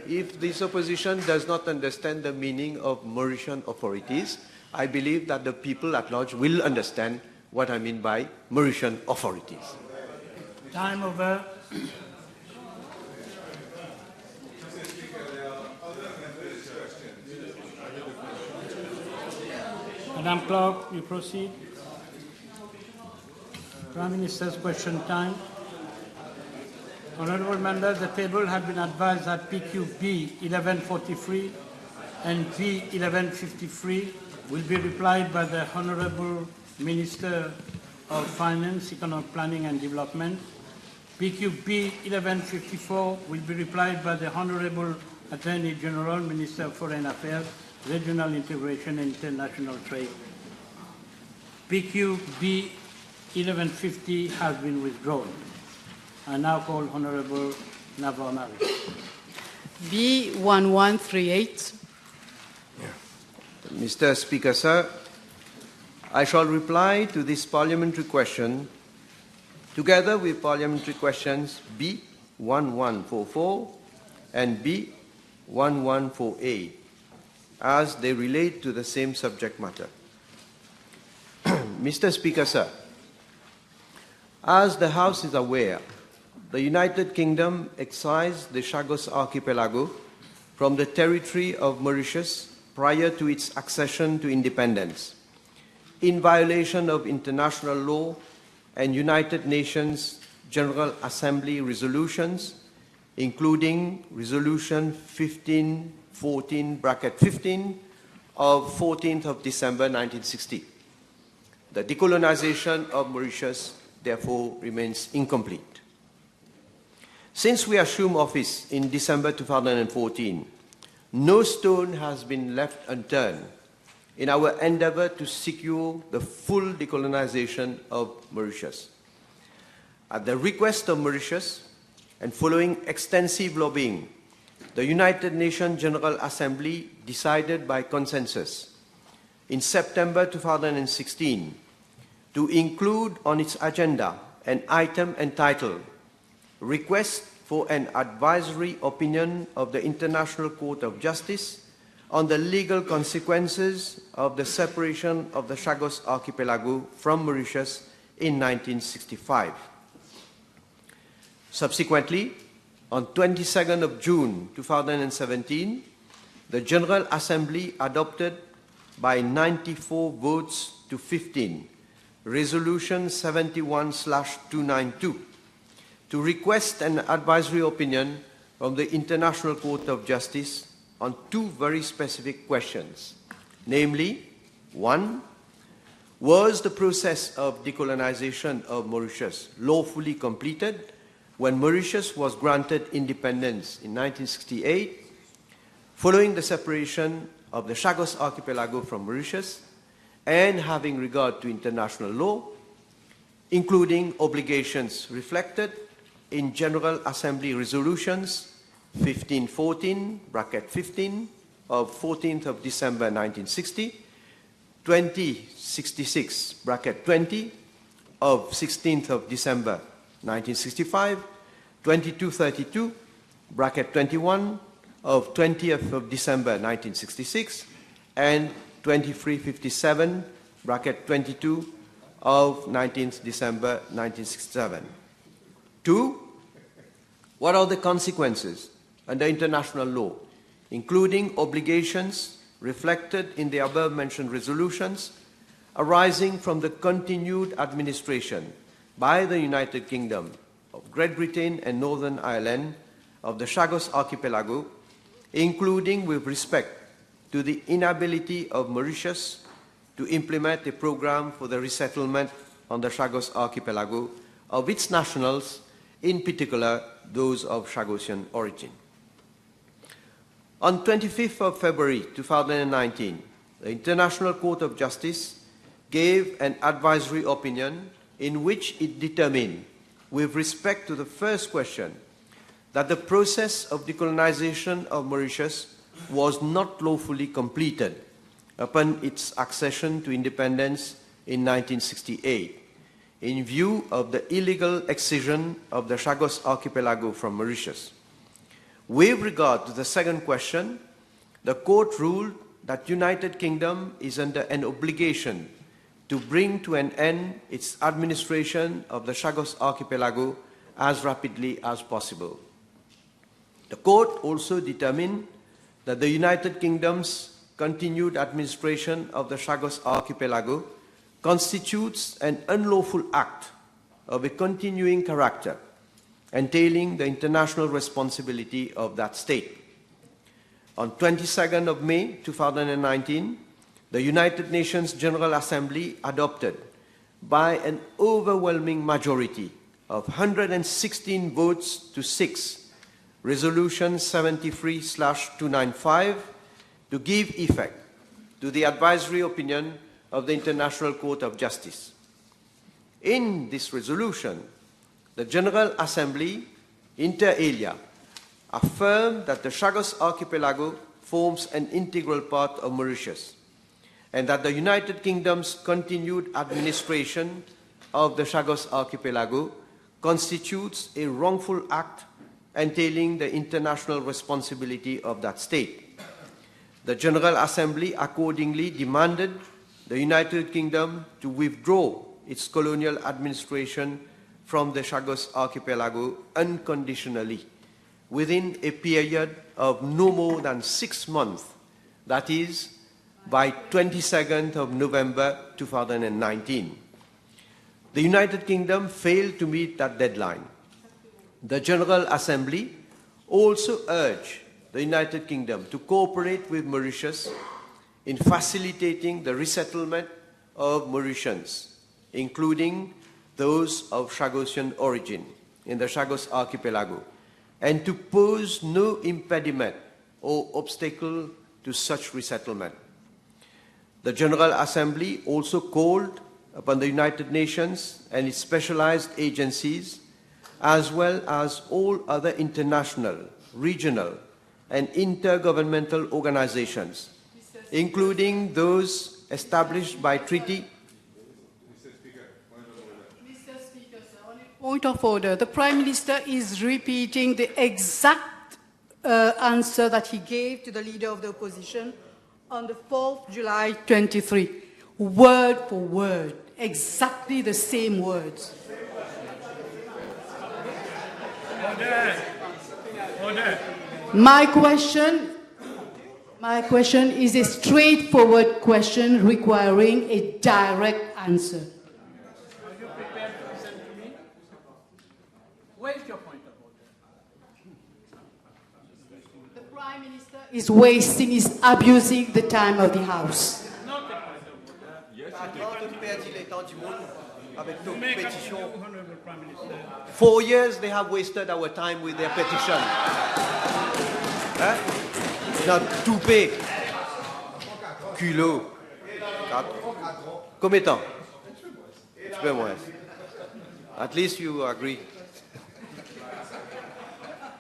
D: if this opposition does not understand the meaning of Mauritian authorities, I believe that the people at large will understand what I mean by Mauritian authorities.
A: Time over. Madam Clerk, you proceed. Prime Minister's question time. Honourable members, the table had been advised that PQB 1143 and B 1153 will be replied by the Honourable Minister of Finance, Economic Planning and Development. PQB 1154 will be replied by the Honourable Attorney General, Minister of Foreign Affairs, Regional Integration and International Trade. PQB 1150 has been withdrawn. I now call Honourable Navarro.
E: B 1138.
D: Mr. Speaker, sir, I shall reply to this parliamentary question together with parliamentary questions B 1144 and B 1148 as they relate to the same subject matter. Mr. Speaker, sir, as the House is aware, the United Kingdom excised the Chagos Archipelago from the territory of Mauritius prior to its accession to independence, in violation of international law and United Nations General Assembly resolutions, including Resolution 1514-15 of 14th of December 1960. The decolonization of Mauritius, therefore, remains incomplete. Since we assumed office in December 2014, no stone has been left unturned in our endeavor to secure the full decolonization of Mauritius. At the request of Mauritius and following extensive lobbying, the United Nations General Assembly decided by consensus in September 2016 to include on its agenda an item entitled Request for an Advisory Opinion of the International Court of Justice on the legal consequences of the separation of the Chagos Archipelago from Mauritius in 1965. Subsequently, on 22nd of June 2017, the General Assembly adopted by 94 votes to 15 Resolution 71/292 to request an advisory opinion from the International Court of Justice on two very specific questions, namely, one, was the process of decolonization of Mauritius lawfully completed when Mauritius was granted independence in 1968, following the separation of the Chagos Archipelago from Mauritius, and having regard to international law, including obligations reflected in General Assembly resolutions 1514-15 of 14th of December 1960, 2066-20 of 16th of December 1965, 2232-21 of 20th of December 1966, and 2357-22 of 19th December 1967. Two, what are the consequences under international law, including obligations reflected in the above-mentioned resolutions arising from the continued administration by the United Kingdom of Great Britain and Northern Ireland of the Chagos Archipelago, including with respect to the inability of Mauritius to implement a program for the resettlement on the Chagos Archipelago of its nationals, in particular those of Chagosian origin. On 25th of February 2019, the International Court of Justice gave an advisory opinion in which it determined with respect to the first question, that the process of decolonization of Mauritius was not lawfully completed upon its accession to independence in 1968, in view of the illegal excision of the Chagos Archipelago from Mauritius. With regard to the second question, the court ruled that United Kingdom is under an obligation to bring to an end its administration of the Chagos Archipelago as rapidly as possible. The court also determined that the United Kingdom's continued administration of the Chagos Archipelago constitutes an unlawful act of a continuing character, entailing the international responsibility of that state. On 22nd of May 2019, the United Nations General Assembly adopted by an overwhelming majority of 116 votes to 6 Resolution 73/295 to give effect to the advisory opinion of the International Court of Justice. In this resolution, the General Assembly, inter alia, affirmed that the Chagos Archipelago forms an integral part of Mauritius, and that the United Kingdom's continued administration of the Chagos Archipelago constitutes a wrongful act entailing the international responsibility of that state. The General Assembly accordingly demanded the United Kingdom to withdraw its colonial administration from the Chagos Archipelago unconditionally within a period of no more than 6 months, that is, by 22nd of November 2019. The United Kingdom failed to meet that deadline. The General Assembly also urged the United Kingdom to cooperate with Mauritius in facilitating the resettlement of Mauritians, including those of Chagosian origin in the Chagos Archipelago, and to pose no impediment or obstacle to such resettlement. The General Assembly also called upon the United Nations and its specialized agencies, as well as all other international, regional, and intergovernmental organizations, including those established by treaty.
E: Mr. Speaker, sir, on a point of order, the Prime Minister is repeating the exact answer that he gave to the Leader of the Opposition on the 4th July 23, word for word, exactly the same words.
A: Order. Order.
E: My question is a straightforward question requiring a direct answer.
A: Are you prepared to listen to me? Where is your point of order?
E: The Prime Minister is wasting, is abusing the time of the House.
A: It's not a point of order.
D: Yes,
A: You may continue, Honorable Prime Minister.
D: 4 years they have wasted our time with their petition. Hein? Not toupé. Culot. Combien de temps? Tu peux moins. At least you agree.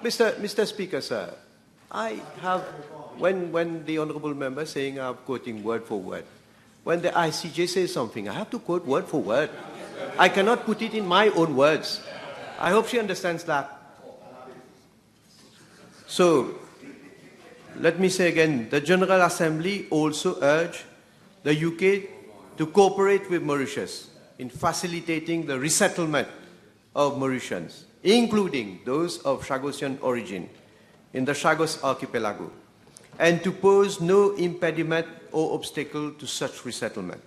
D: Mr. Speaker, sir, I have, when the honorable member saying I'm quoting word for word, when the ICJ says something, I have to quote word for word. I cannot put it in my own words. I hope she understands that. So, let me say again, the General Assembly also urged the UK to cooperate with Mauritius in facilitating the resettlement of Mauritians, including those of Chagosian origin in the Chagos Archipelago, and to pose no impediment or obstacle to such resettlement.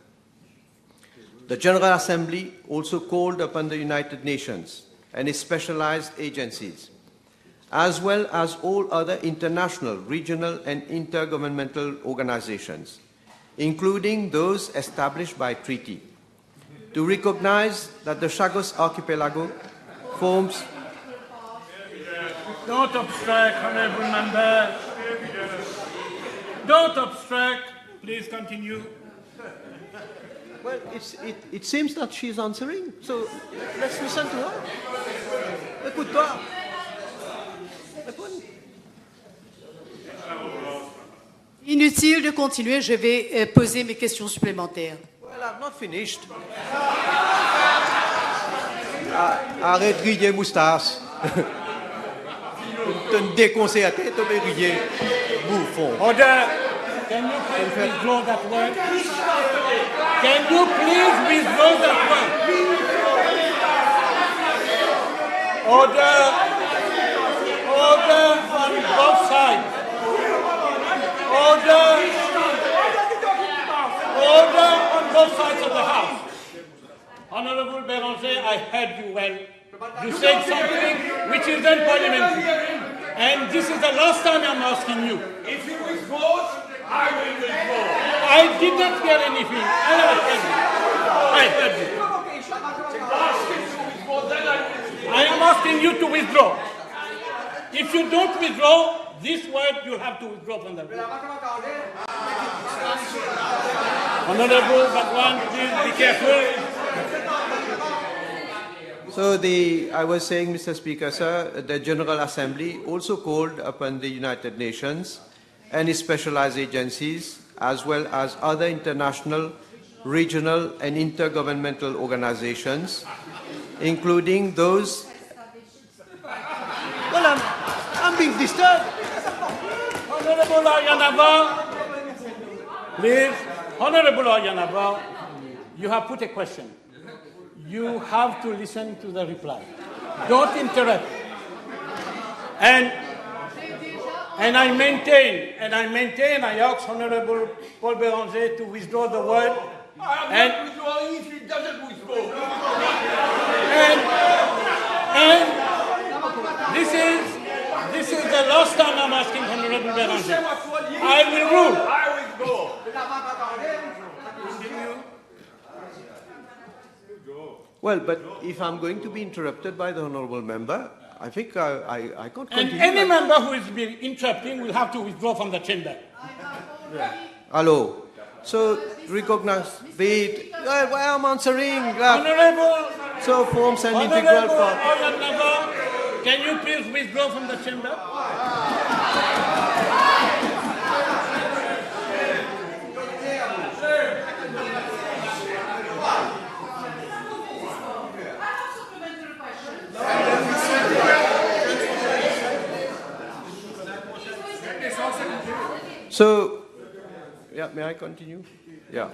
D: The General Assembly also called upon the United Nations and its specialized agencies, as well as all other international, regional, and intergovernmental organizations, including those established by treaty, to recognize that the Chagos Archipelago forms...
A: Don't obstruct, Honorable Member. Don't obstruct. Please continue.
D: Well, it seems that she's answering, so let's listen to her. Écoute-toi. Réponds.
E: Inutile de continuer, je vais poser mes questions supplémentaires.
D: Well, I've not finished. Arrête de griller moustache. Te déconseille à tête, mais griller. Bouffon.
A: Order. Can you please withdraw that word? Can you please withdraw that word? Order. Order on both sides. Order. Order on both sides of the House. Honorable Béranger, I heard you well. You said something which is unparliamentary. And this is the last time I'm asking you.
F: If he withdraws, I will withdraw.
A: I did not hear anything. I heard you. I am asking you to withdraw. If you don't withdraw, this word you have to withdraw from the bill. Honorable Bhagwan, please be careful.
D: So I was saying, Mr. Speaker, sir, the General Assembly also called upon the United Nations and its specialized agencies, as well as other international, regional, and intergovernmental organizations, including those... Well, I'm being disturbed.
A: Honorable Ayanava, please. Honorable Ayanava, you have put a question. You have to listen to the reply. Don't interrupt. And I maintain, I ask Honorable Paul Béranger to withdraw the word.
F: I'm not withdrawing if he doesn't withdraw.
A: And this is the last time I'm asking Honorable Béranger. I will rule.
F: I withdraw.
D: Well, but if I'm going to be interrupted by the honourable member, I think I can't
A: And
D: continue.
A: any member who is being interrupting will have to withdraw from the chamber.
D: Hello. So, recognize the... Well, I'm answering.
A: Honorable
D: So, forms an integral part.
A: Ayanava, can you please withdraw from the chamber?
D: So, yeah, may I continue? Yeah.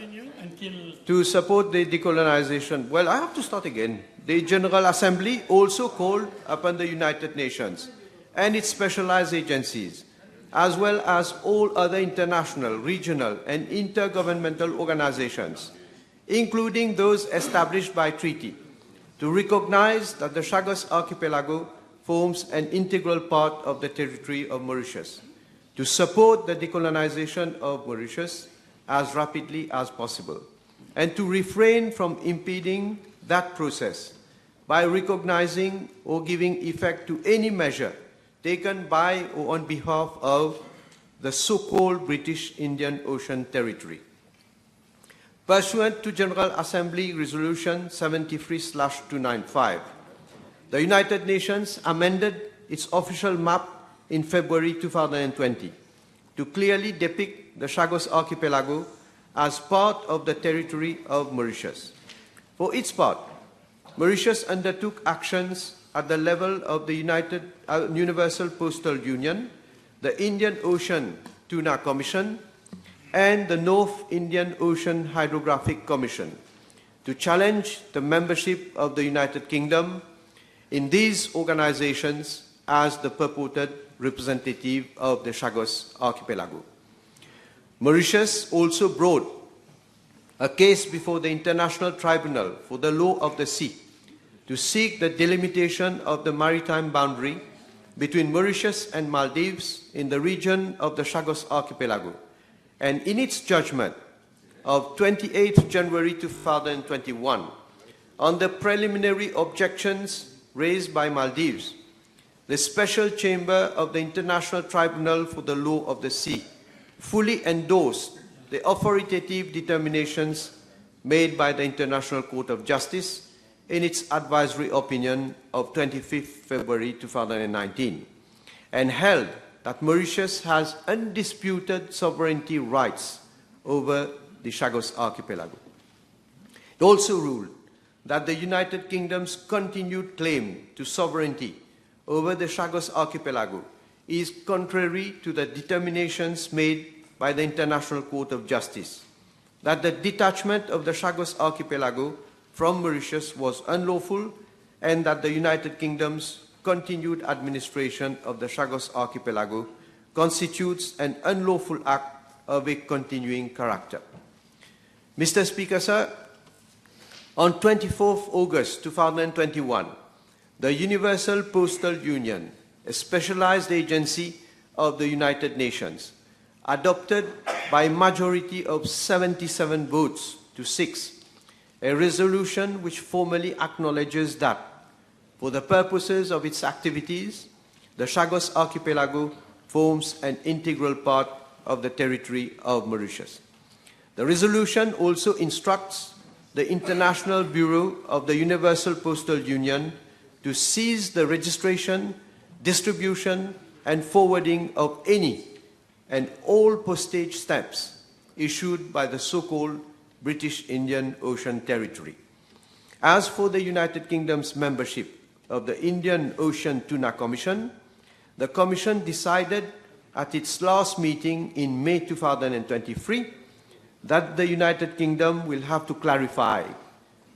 D: To support the decolonization, well, I have to start again. The General Assembly also called upon the United Nations and its specialized agencies, as well as all other international, regional, and intergovernmental organizations, including those established by treaty, to recognize that the Chagos Archipelago forms an integral part of the territory of Mauritius, to support the decolonization of Mauritius as rapidly as possible, and to refrain from impeding that process by recognizing or giving effect to any measure taken by or on behalf of the so-called British Indian Ocean Territory. Pursuant to General Assembly Resolution 73/295, the United Nations amended its official map in February 2020 to clearly depict the Chagos Archipelago as part of the territory of Mauritius. For its part, Mauritius undertook actions at the level of the Universal Postal Union, the Indian Ocean Tuna Commission, and the North Indian Ocean Hydrographic Commission to challenge the membership of the United Kingdom in these organizations as the purported representative of the Chagos Archipelago. Mauritius also brought a case before the International Tribunal for the Law of the Sea to seek the delimitation of the maritime boundary between Mauritius and Maldives in the region of the Chagos Archipelago. And in its judgment of 28 January 2021, on the preliminary objections raised by Maldives, the Special Chamber of the International Tribunal for the Law of the Sea fully endorsed the authoritative determinations made by the International Court of Justice in its advisory opinion of 25th February 2019, and held that Mauritius has undisputed sovereignty rights over the Chagos Archipelago. It also ruled that the United Kingdom's continued claim to sovereignty over the Chagos Archipelago is contrary to the determinations made by the International Court of Justice, that the detachment of the Chagos Archipelago from Mauritius was unlawful, and that the United Kingdom's continued administration of the Chagos Archipelago constitutes an unlawful act of a continuing character. Mr. Speaker, sir, on 24th August 2021, the Universal Postal Union, a specialized agency of the United Nations, adopted by a majority of 77 votes to 6 a resolution which formally acknowledges that, for the purposes of its activities, the Chagos Archipelago forms an integral part of the territory of Mauritius. The resolution also instructs the International Bureau of the Universal Postal Union to cease the registration, distribution, and forwarding of any and all postage stamps issued by the so-called British Indian Ocean Territory. As for the United Kingdom's membership of the Indian Ocean Tuna Commission, the Commission decided at its last meeting in May 2023 that the United Kingdom will have to clarify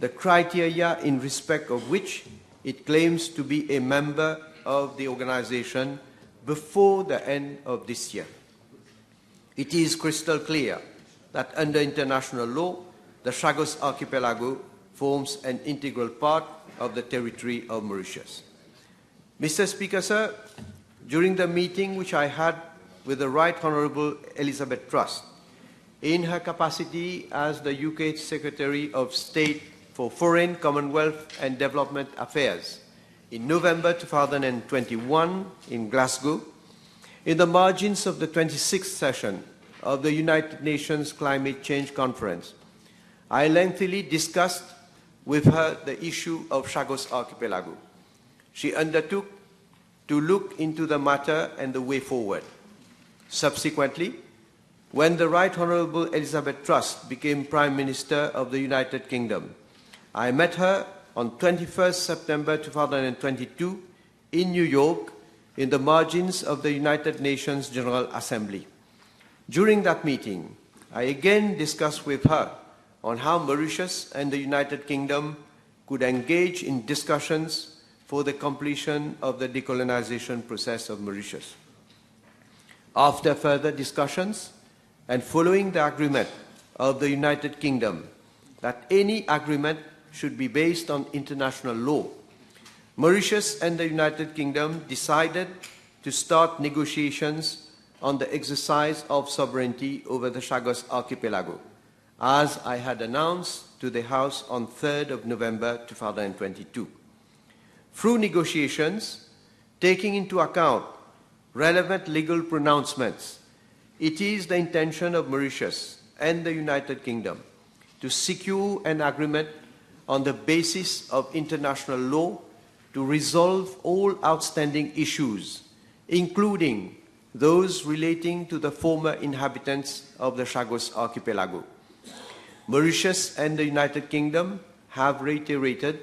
D: the criteria in respect of which it claims to be a member of the organization before the end of this year. It is crystal clear that under international law, the Chagos Archipelago forms an integral part of the territory of Mauritius. Mr. Speaker, sir, during the meeting which I had with the Right Honourable Elizabeth Truss, in her capacity as the UK Secretary of State for Foreign, Commonwealth and Development Affairs in November 2021 in Glasgow, in the margins of the 26th session of the United Nations Climate Change Conference, I lengthily discussed with her the issue of Chagos Archipelago. She undertook to look into the matter and the way forward. Subsequently, when the Right Honourable Elizabeth Truss became Prime Minister of the United Kingdom, I met her on 21st September 2022 in New York in the margins of the United Nations General Assembly. During that meeting, I again discussed with her on how Mauritius and the United Kingdom could engage in discussions for the completion of the decolonization process of Mauritius. After further discussions, and following the agreement of the United Kingdom that any agreement should be based on international law, Mauritius and the United Kingdom decided to start negotiations on the exercise of sovereignty over the Chagos Archipelago, as I had announced to the House on 3rd of November 2022. Through negotiations, taking into account relevant legal pronouncements, it is the intention of Mauritius and the United Kingdom to secure an agreement on the basis of international law to resolve all outstanding issues, including those relating to the former inhabitants of the Chagos Archipelago. Mauritius and the United Kingdom have reiterated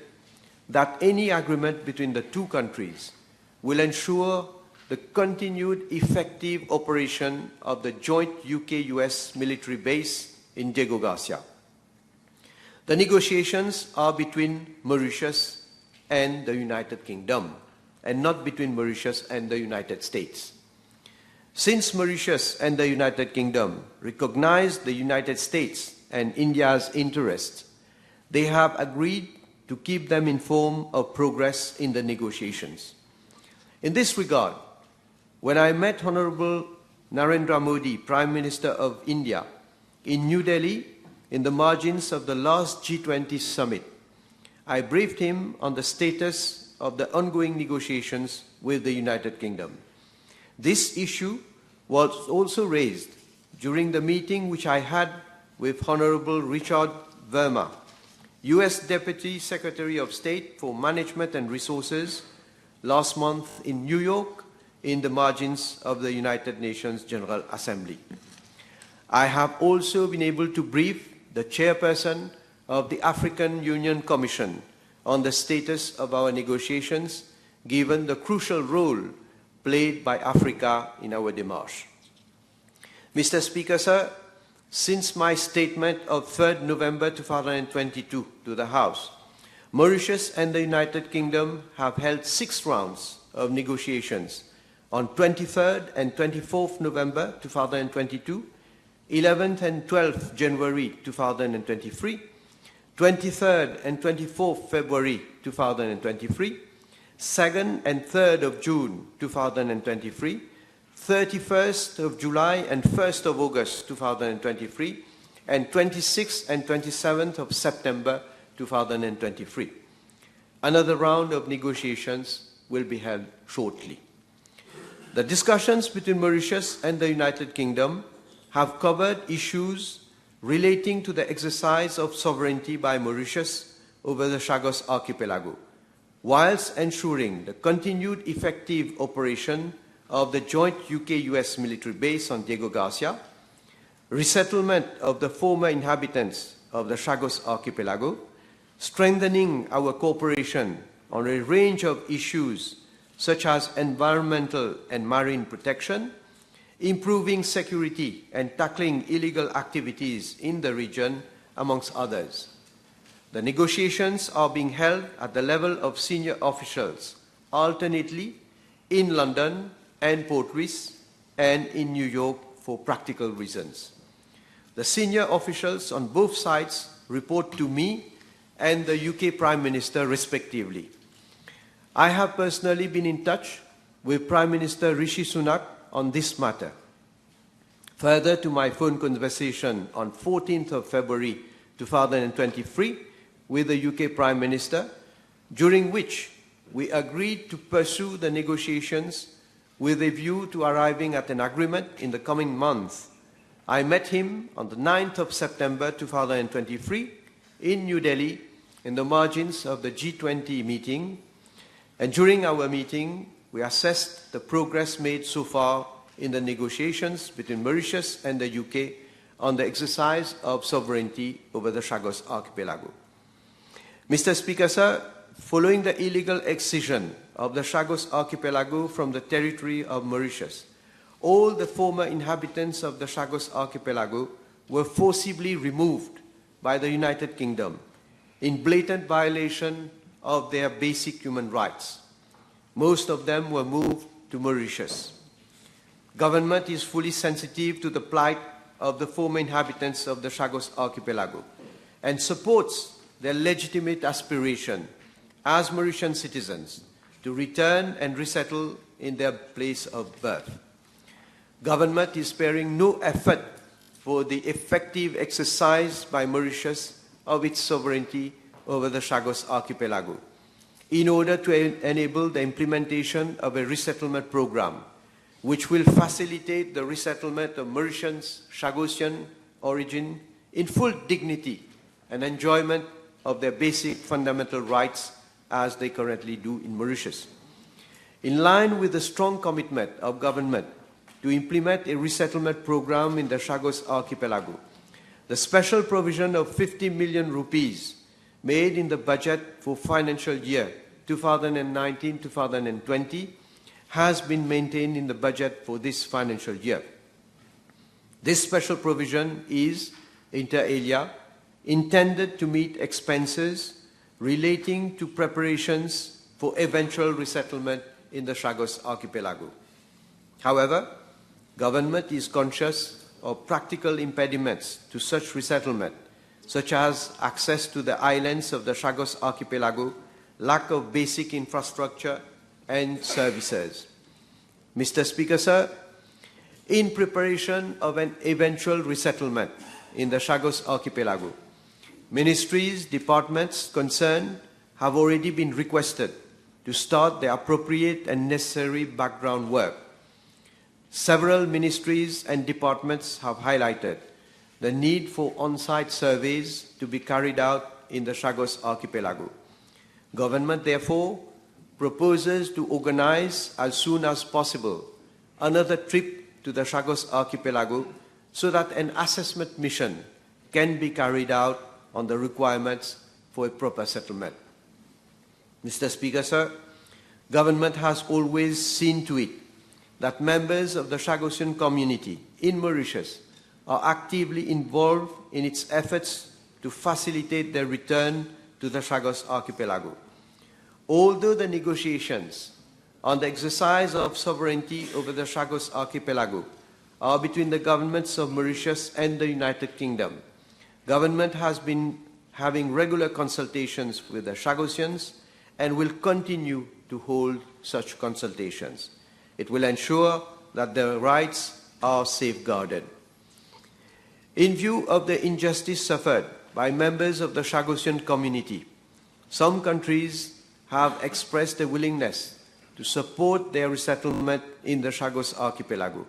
D: that any agreement between the two countries will ensure the continued effective operation of the joint UK-US military base in Diego Garcia. The negotiations are between Mauritius and the United Kingdom, and not between Mauritius and the United States. Since Mauritius and the United Kingdom recognize the United States and India's interests, they have agreed to keep them informed of progress in the negotiations. In this regard, when I met Honorable Narendra Modi, Prime Minister of India, in New Delhi, in the margins of the last G20 summit, I briefed him on the status of the ongoing negotiations with the United Kingdom. This issue was also raised during the meeting which I had with Honorable Richard Verma, U.S. Deputy Secretary of State for Management and Resources, last month in New York in the margins of the United Nations General Assembly. I have also been able to brief the chairperson of the African Union Commission on the status of our negotiations, given the crucial role played by Africa in our démarche. Mr. Speaker, sir, since my statement of 3rd November 2022 to the House, Mauritius and the United Kingdom have held 6 rounds of negotiations on 23rd and 24th November 2022, 11th and 12th January 2023, 23rd and 24th February 2023, 2nd and 3rd of June 2023, 31st of July and 1st of August 2023, and 26th and 27th of September 2023. Another round of negotiations will be held shortly. The discussions between Mauritius and the United Kingdom have covered issues relating to the exercise of sovereignty by Mauritius over the Chagos Archipelago, whilst ensuring the continued effective operation of the joint UK-US military base on Diego Garcia, resettlement of the former inhabitants of the Chagos Archipelago, strengthening our cooperation on a range of issues such as environmental and marine protection, improving security and tackling illegal activities in the region, amongst others. The negotiations are being held at the level of senior officials, alternately in London and Port Louis and in New York for practical reasons. The senior officials on both sides report to me and the UK Prime Minister respectively. I have personally been in touch with Prime Minister Rishi Sunak on this matter. Further to my phone conversation on 14th of February 2023 with the UK Prime Minister, during which we agreed to pursue the negotiations with a view to arriving at an agreement in the coming month, I met him on the 9th of September 2023 in New Delhi in the margins of the G20 meeting, and during our meeting we assessed the progress made so far in the negotiations between Mauritius and the UK on the exercise of sovereignty over the Chagos Archipelago. Mr. Speaker, sir, following the illegal excision of the Chagos Archipelago from the territory of Mauritius, all the former inhabitants of the Chagos Archipelago were forcibly removed by the United Kingdom in blatant violation of their basic human rights. Most of them were moved to Mauritius. Government is fully sensitive to the plight of the former inhabitants of the Chagos Archipelago and supports their legitimate aspiration as Mauritian citizens to return and resettle in their place of birth. Government is sparing no effort for the effective exercise by Mauritius of its sovereignty over the Chagos Archipelago in order to enable the implementation of a resettlement program which will facilitate the resettlement of Mauritians' Chagosian origin in full dignity and enjoyment of their basic fundamental rights as they currently do in Mauritius. In line with the strong commitment of government to implement a resettlement program in the Chagos Archipelago, the special provision of 50 million rupees made in the budget for financial year 2019-2020 has been maintained in the budget for this financial year. This special provision is, inter alia, intended to meet expenses relating to preparations for eventual resettlement in the Chagos Archipelago. However, government is conscious of practical impediments to such resettlement, such as access to the islands of the Chagos Archipelago, lack of basic infrastructure and services. Mr. Speaker, sir, in preparation of an eventual resettlement in the Chagos Archipelago, ministries, departments concerned have already been requested to start the appropriate and necessary background work. Several ministries and departments have highlighted the need for on-site surveys to be carried out in the Chagos Archipelago. Government, therefore, proposes to organize as soon as possible another trip to the Chagos Archipelago so that an assessment mission can be carried out on the requirements for a proper settlement. Mr. Speaker, sir, Government has always seen to it that members of the Chagosian community in Mauritius are actively involved in its efforts to facilitate their return to the Chagos Archipelago. Although the negotiations on the exercise of sovereignty over the Chagos Archipelago are between the governments of Mauritius and the United Kingdom, Government has been having regular consultations with the Chagosians and will continue to hold such consultations. It will ensure that their rights are safeguarded. In view of the injustice suffered by members of the Chagosian community, some countries have expressed a willingness to support their resettlement in the Chagos Archipelago.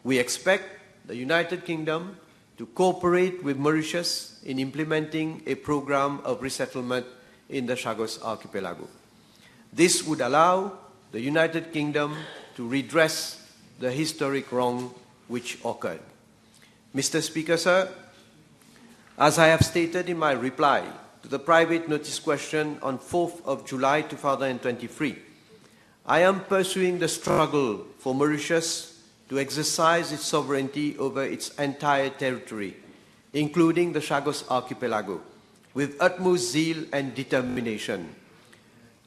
D: We expect the United Kingdom to cooperate with Mauritius in implementing a program of resettlement in the Chagos Archipelago. This would allow the United Kingdom to redress the historic wrong which occurred. Mr. Speaker, sir, as I have stated in my reply to the private notice question on 4th of July 2023, I am pursuing the struggle for Mauritius to exercise its sovereignty over its entire territory, including the Chagos Archipelago, with utmost zeal and determination.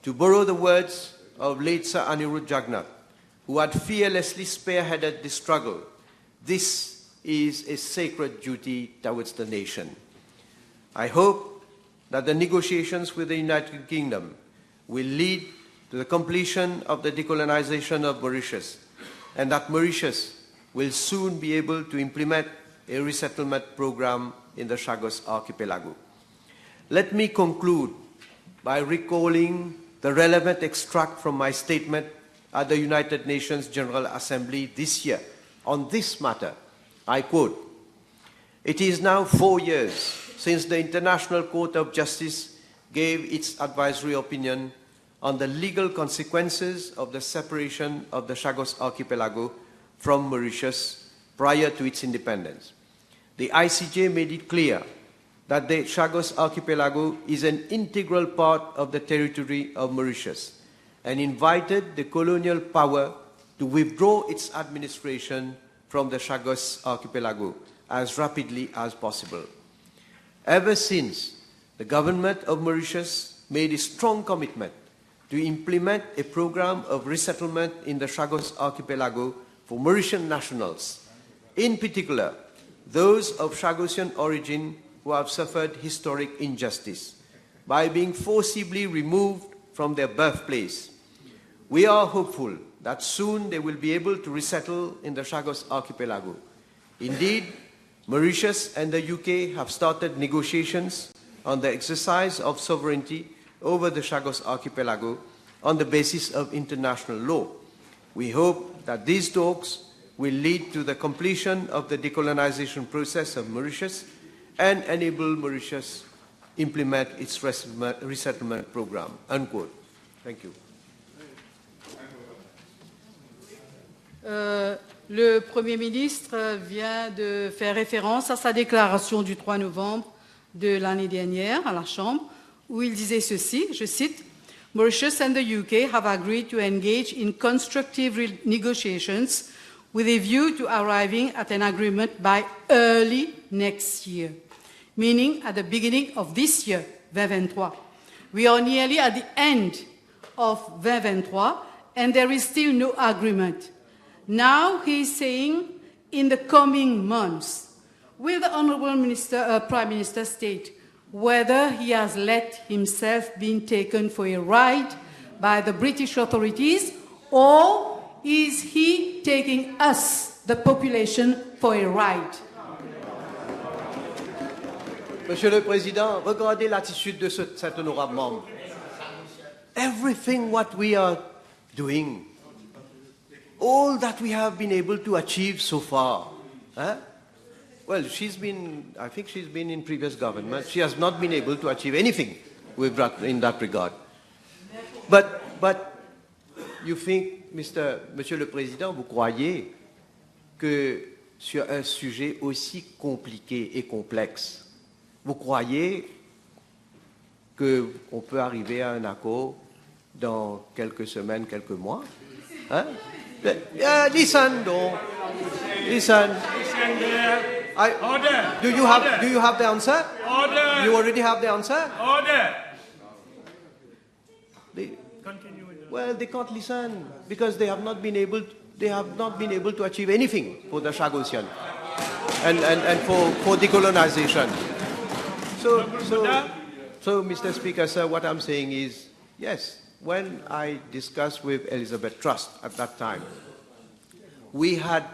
D: To borrow the words of late Sir Anirudh Jagannath, who had fearlessly spearheaded this struggle, this is a sacred duty towards the nation. I hope that the negotiations with the United Kingdom will lead to the completion of the decolonization of Mauritius, and that Mauritius will soon be able to implement a resettlement program in the Chagos Archipelago. Let me conclude by recalling the relevant extract from my statement at the United Nations General Assembly this year on this matter. I quote, "It is now 4 years since the International Court of Justice gave its advisory opinion on the legal consequences of the separation of the Chagos Archipelago from Mauritius prior to its independence. The ICJ made it clear that the Chagos Archipelago is an integral part of the territory of Mauritius and invited the colonial power to withdraw its administration from the Chagos Archipelago as rapidly as possible. Ever since, the government of Mauritius made a strong commitment to implement a program of resettlement in the Chagos Archipelago for Mauritian nationals, in particular those of Chagosian origin who have suffered historic injustice by being forcibly removed from their birthplace. We are hopeful that soon they will be able to resettle in the Chagos Archipelago. Indeed, Mauritius and the UK have started negotiations on the exercise of sovereignty over the Chagos Archipelago on the basis of international law. We hope that these talks will lead to the completion of the decolonization process of Mauritius and enable Mauritius implement its resettlement program." Unquote. Thank you.
E: Le Premier ministre vient de faire référence à sa déclaration du 3 novembre de l'année dernière à la Chambre, où il disait ceci, je cite, « Mauritius and the UK have agreed to engage in constructive negotiations with a view to arriving at an agreement by early next year, meaning at the beginning of this year, 2023. We are nearly at the end of 2023, and there is still no agreement. Now he is saying in the coming months. Will the Honourable Prime Minister state whether he has let himself be taken for a ride by the British authorities, or is he taking us, the population, for a ride?
D: Monsieur le Président, regardez l'attitude de cet honorable membre. Everything what we are doing, all that we have been able to achieve so far, Well, I think she's been in previous government. She has not been able to achieve anything in that regard. But you think, Monsieur le Président, vous croyez que sur un sujet aussi compliqué et complexe, vous croyez qu'on peut arriver à un accord dans quelques semaines, quelques mois? Hein? Listen, don't. Listen.
A: Order.
D: Do you have the answer?
A: Order.
D: You already have the answer?
A: Order.
D: Continue with well, they can't listen because they have not been able to achieve anything for the Chagossian and for decolonization. So, Mr. Speaker, sir, what I'm saying is, yes, when I discussed with Elizabeth Trust at that time, we had,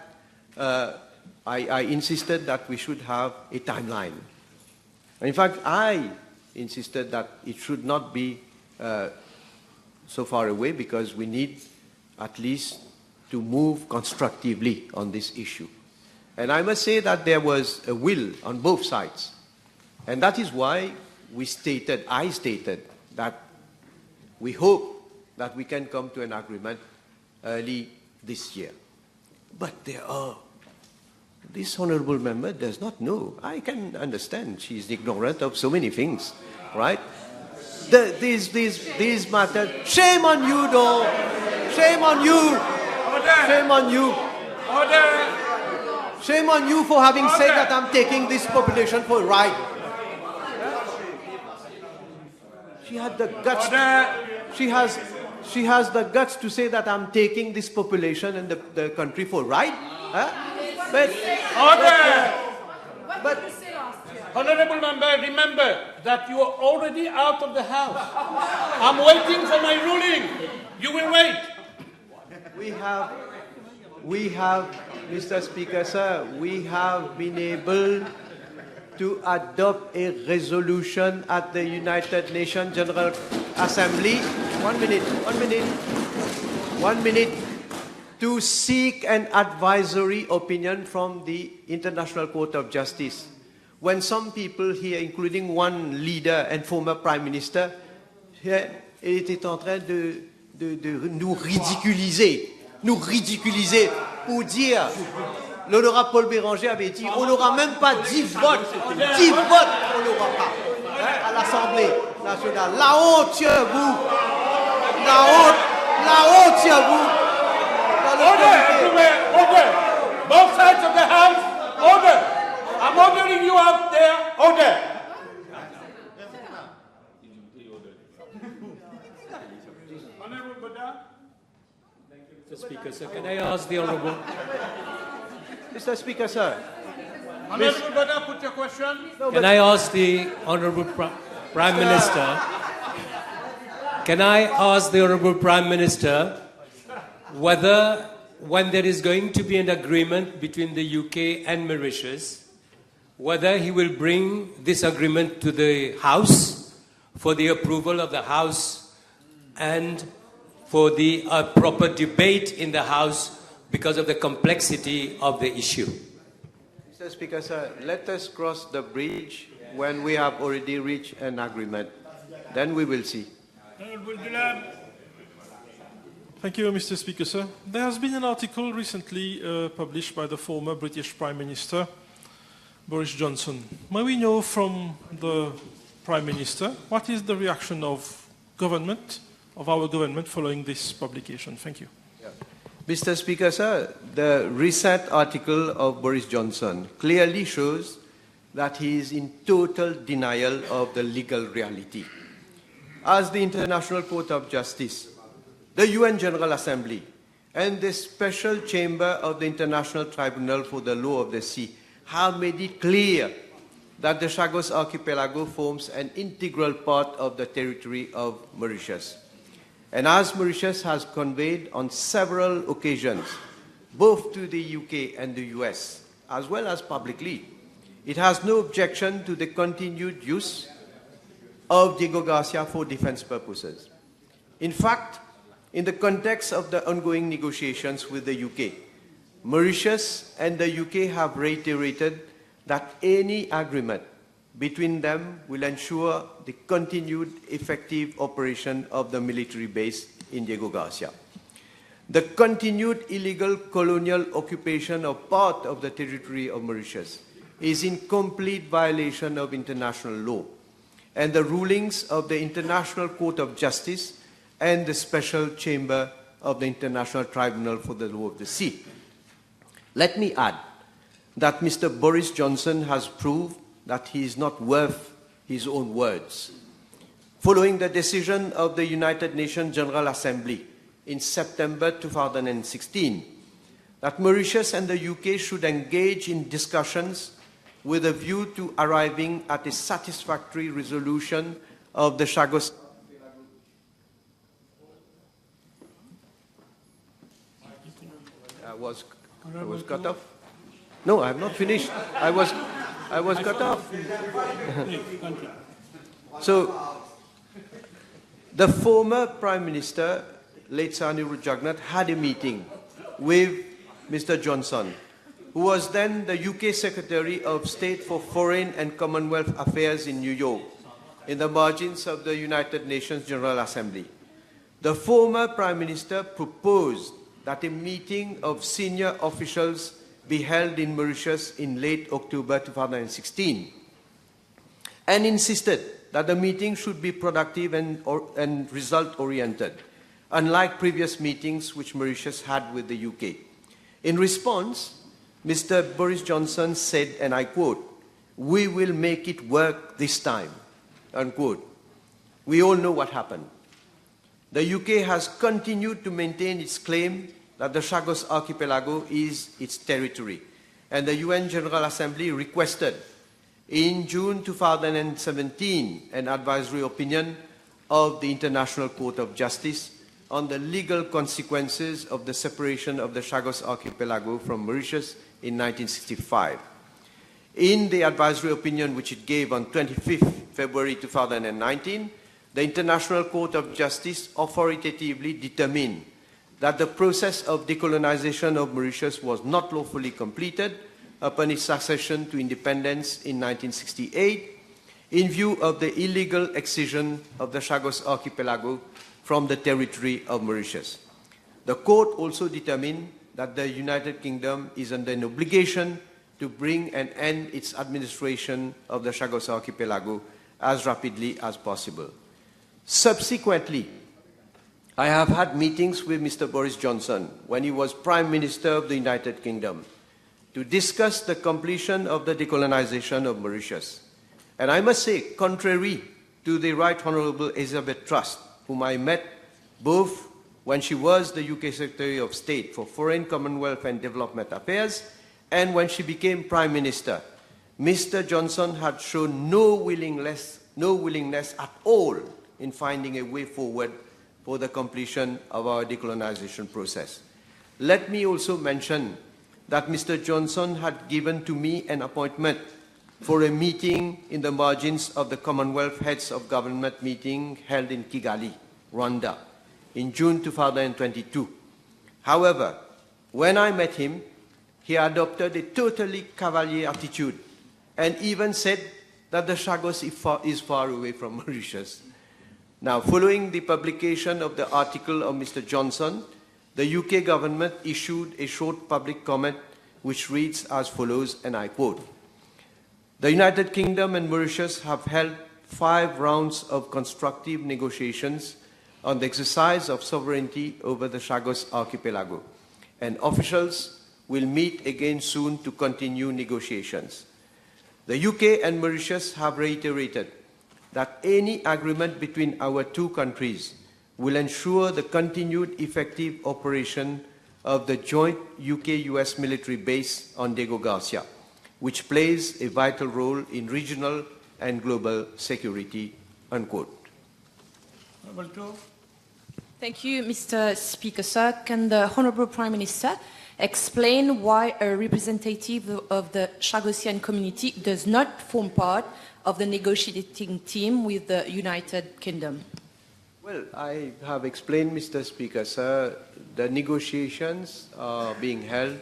D: I insisted that we should have a timeline. In fact, I insisted that it should not be so far away because we need at least to move constructively on this issue. And I must say that there was a will on both sides. And that is why I stated that we hope that we can come to an agreement early this year. But this honorable member does not know. I can understand she is ignorant of so many things, right? These matters. Shame on you, though. Shame on you.
A: Order.
D: Shame on you.
A: Order.
D: Shame on you for having said that I'm taking this population for a ride. She had the guts. She has the guts to say that I'm taking this population and the country for a ride. Huh? But
F: Honorable member, remember that you are already out of the house. I'm waiting for my ruling. You will wait.
D: We have, Mr. Speaker, sir, we have been able to adopt a resolution at the United Nations General Assembly. 1 minute. To seek an advisory opinion from the International Court of Justice. When some people here, including one leader and former Prime Minister, étaient en train de nous ridiculiser pour dire, l'honorable Paul Béranger avait dit, on n'aura même pas 10 votes, on n'aura pas à l'Assemblée nationale. La honte sur vous, la honte sur vous.
F: Order! Both sides of the house, order! I'm ordering you out there, order!
G: Mr. Speaker, sir, can I ask the Honourable...
D: Mr. Speaker, sir.
F: Honorable Bada, put your question.
G: Can I ask the Honourable Prime Minister... Can I ask the Honourable Prime Minister whether, when there is going to be an agreement between the UK and Mauritius, whether he will bring this agreement to the House for the approval of the House and for the proper debate in the House because of the complexity of the issue?
D: Mr. Speaker, sir, let us cross the bridge when we have already reached an agreement. Then we will see.
B: Thank you, Mr. Speaker, sir. There has been an article recently published by the former British Prime Minister, Boris Johnson. May we know from the Prime Minister what is the reaction of our government following this publication? Thank you.
D: Yeah. Mr. Speaker, sir, the recent article of Boris Johnson clearly shows that he is in total denial of the legal reality. As the International Court of Justice, the UN General Assembly, and the Special Chamber of the International Tribunal for the Law of the Sea have made it clear that the Chagos Archipelago forms an integral part of the territory of Mauritius. And as Mauritius has conveyed on several occasions, both to the UK and the US, as well as publicly, it has no objection to the continued use of Diego Garcia for defense purposes. In fact, in the context of the ongoing negotiations with the UK, Mauritius and the UK have reiterated that any agreement between them will ensure the continued effective operation of the military base in Diego Garcia. The continued illegal colonial occupation of part of the territory of Mauritius is in complete violation of international law and the rulings of the International Court of Justice and the Special Chamber of the International Tribunal for the Law of the Sea. Let me add that Mr. Boris Johnson has proved that he is not worth his own words. Following the decision of the United Nations General Assembly in September 2016, that Mauritius and the UK should engage in discussions with a view to arriving at a satisfactory resolution of the Chagos. I was cut off. No, I have not finished. I was cut off. So, the former Prime Minister, late Sir Anirudh Jagannath, had a meeting with Mr. Johnson, who was then the UK Secretary of State for Foreign and Commonwealth Affairs in New York, in the margins of the United Nations General Assembly. The former Prime Minister proposed that a meeting of senior officials be held in Mauritius in late October 2016, and insisted that the meeting should be productive and result-oriented, unlike previous meetings which Mauritius had with the UK. In response, Mr. Boris Johnson said, and I quote, "We will make it work this time," unquote. We all know what happened. The UK has continued to maintain its claim that the Chagos Archipelago is its territory, and the UN General Assembly requested in June 2017 an advisory opinion of the International Court of Justice on the legal consequences of the separation of the Chagos Archipelago from Mauritius in 1965. In the advisory opinion which it gave on 25th February 2019, the International Court of Justice authoritatively determined that the process of decolonization of Mauritius was not lawfully completed upon its accession to independence in 1968 in view of the illegal excision of the Chagos Archipelago from the territory of Mauritius. The court also determined that the United Kingdom is under an obligation to bring and end its administration of the Chagos Archipelago as rapidly as possible. Subsequently, I have had meetings with Mr. Boris Johnson when he was Prime Minister of the United Kingdom to discuss the completion of the decolonization of Mauritius. And I must say, contrary to the Right Honourable Elizabeth Truss, whom I met both when she was the UK Secretary of State for Foreign, Commonwealth and Development Affairs and when she became Prime Minister, Mr. Johnson had shown no willingness at all in finding a way forward for the completion of our decolonization process. Let me also mention that Mr. Johnson had given to me an appointment for a meeting in the margins of the Commonwealth Heads of Government meeting held in Kigali, Rwanda, in June 2022. However, when I met him, he adopted a totally cavalier attitude and even said that the Chagos is far away from Mauritius. Now, following the publication of the article of Mr. Johnson, the UK government issued a short public comment which reads as follows, and I quote, "The United Kingdom and Mauritius have held 5 rounds of constructive negotiations on the exercise of sovereignty over the Chagos Archipelago, and officials will meet again soon to continue negotiations. The UK and Mauritius have reiterated that any agreement between our two countries will ensure the continued effective operation of the joint UK-US military base on Diego Garcia, which plays a vital role in regional and global security," unquote.
H: Thank you, Mr. Speaker, sir. Can the Honourable Prime Minister explain why a representative of the Chagosian community does not form part of the negotiating team with the United Kingdom?
D: Well, I have explained, Mr. Speaker, sir, the negotiations are being held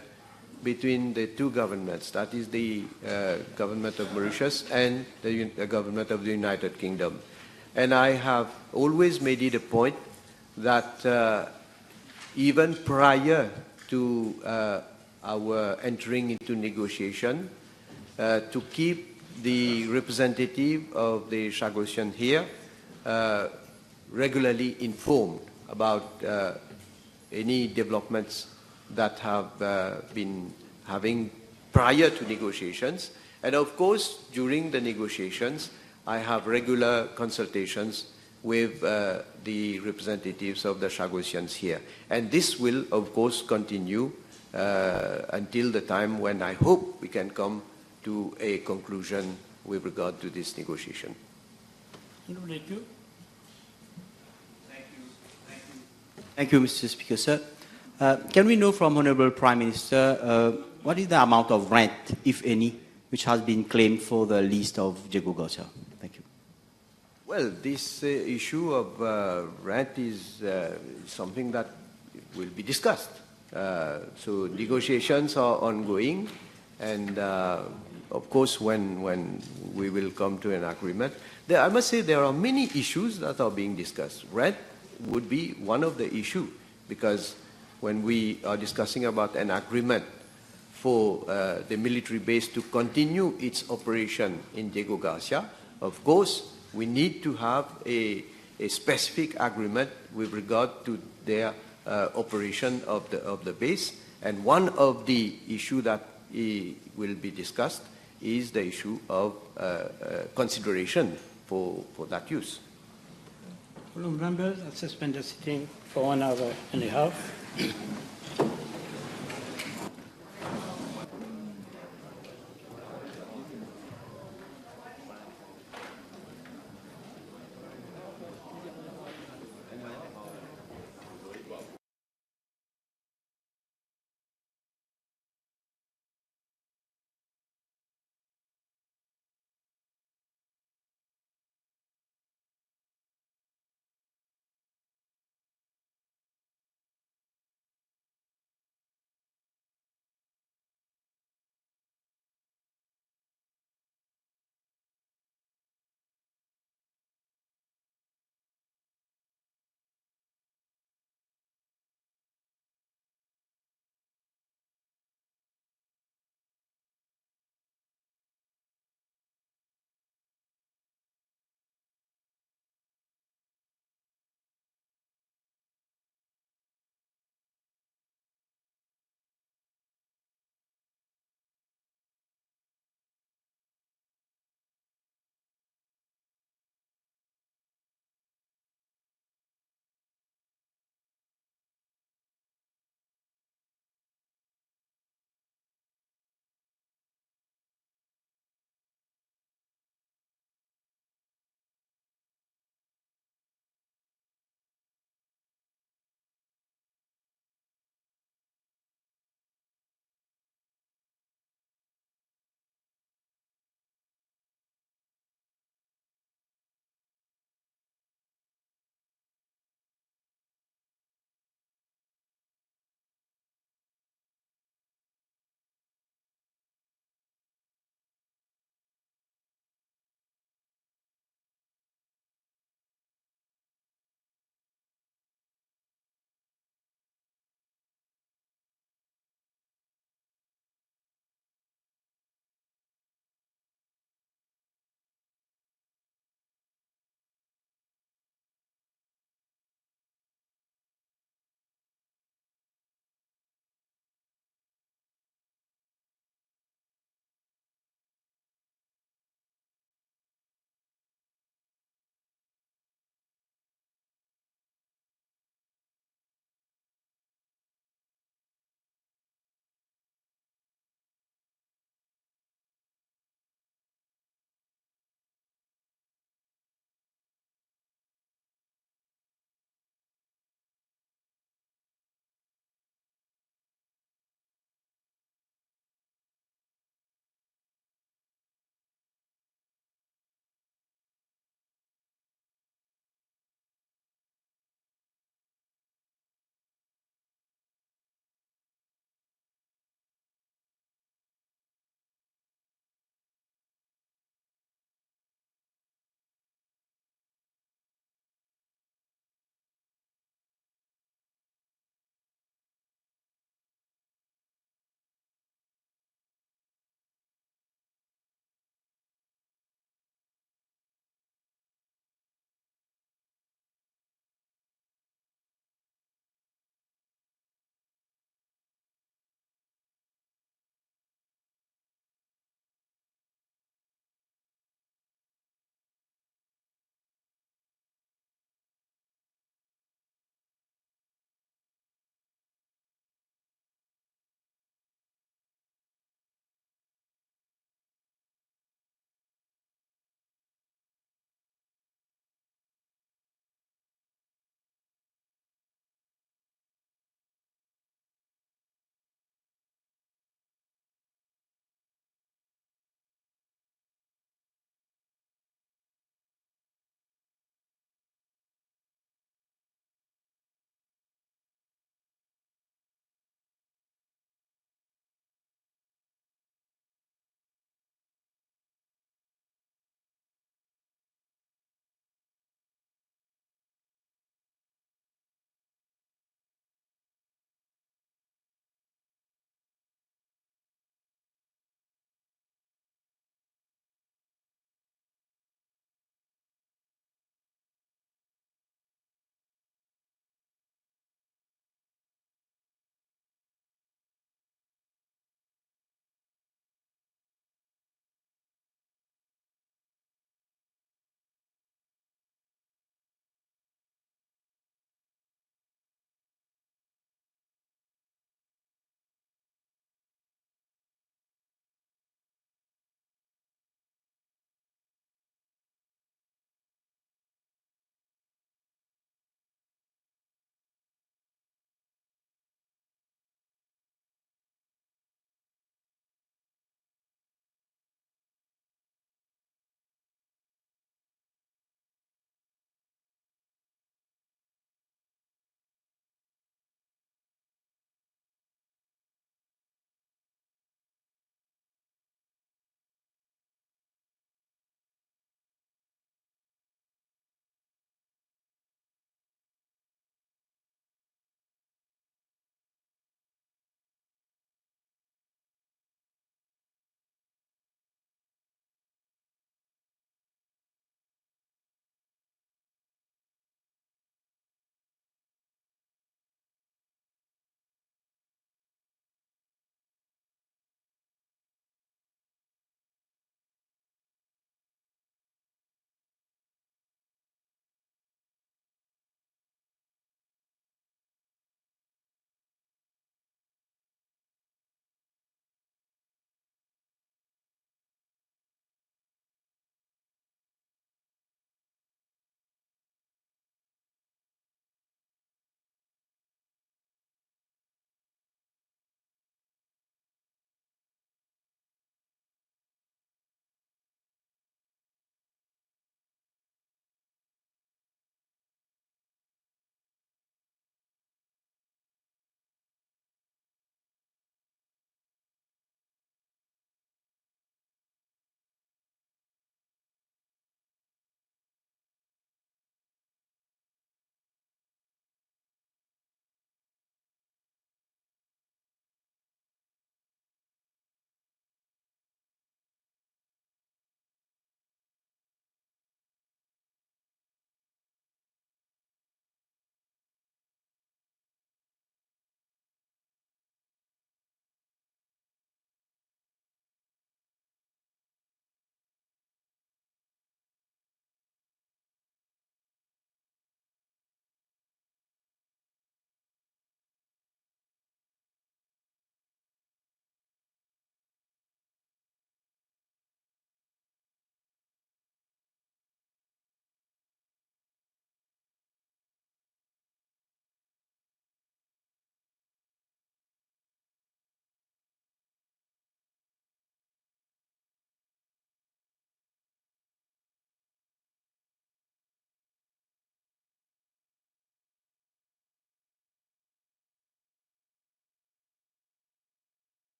D: between the two governments, that is the government of Mauritius and the government of the United Kingdom. And I have always made it a point that even prior to our entering into negotiation, to keep the representative of the Chagossian here regularly informed about any developments that have been having prior to negotiations. And of course, during the negotiations, I have regular consultations with the representatives of the Chagossians here. And this will, of course, continue until the time when I hope we can come to a conclusion with regard to this negotiation.
I: Thank you, Mr. Speaker, sir. Can we know from Honorable Prime Minister what is the amount of rent, if any, which has been claimed for the lease of Diego Garcia? Thank you.
D: Well, this issue of rent is something that will be discussed. So negotiations are ongoing, and of course, when we will come to an agreement, I must say there are many issues that are being discussed. Rent would be one of the issues, because when we are discussing about an agreement for the military base to continue its operation in Diego Garcia, of course, we need to have a specific agreement with regard to their operation of the base. And one of the issues that will be discussed is the issue of consideration for that use.
A: Members, I suspend the sitting for 1 hour and a half.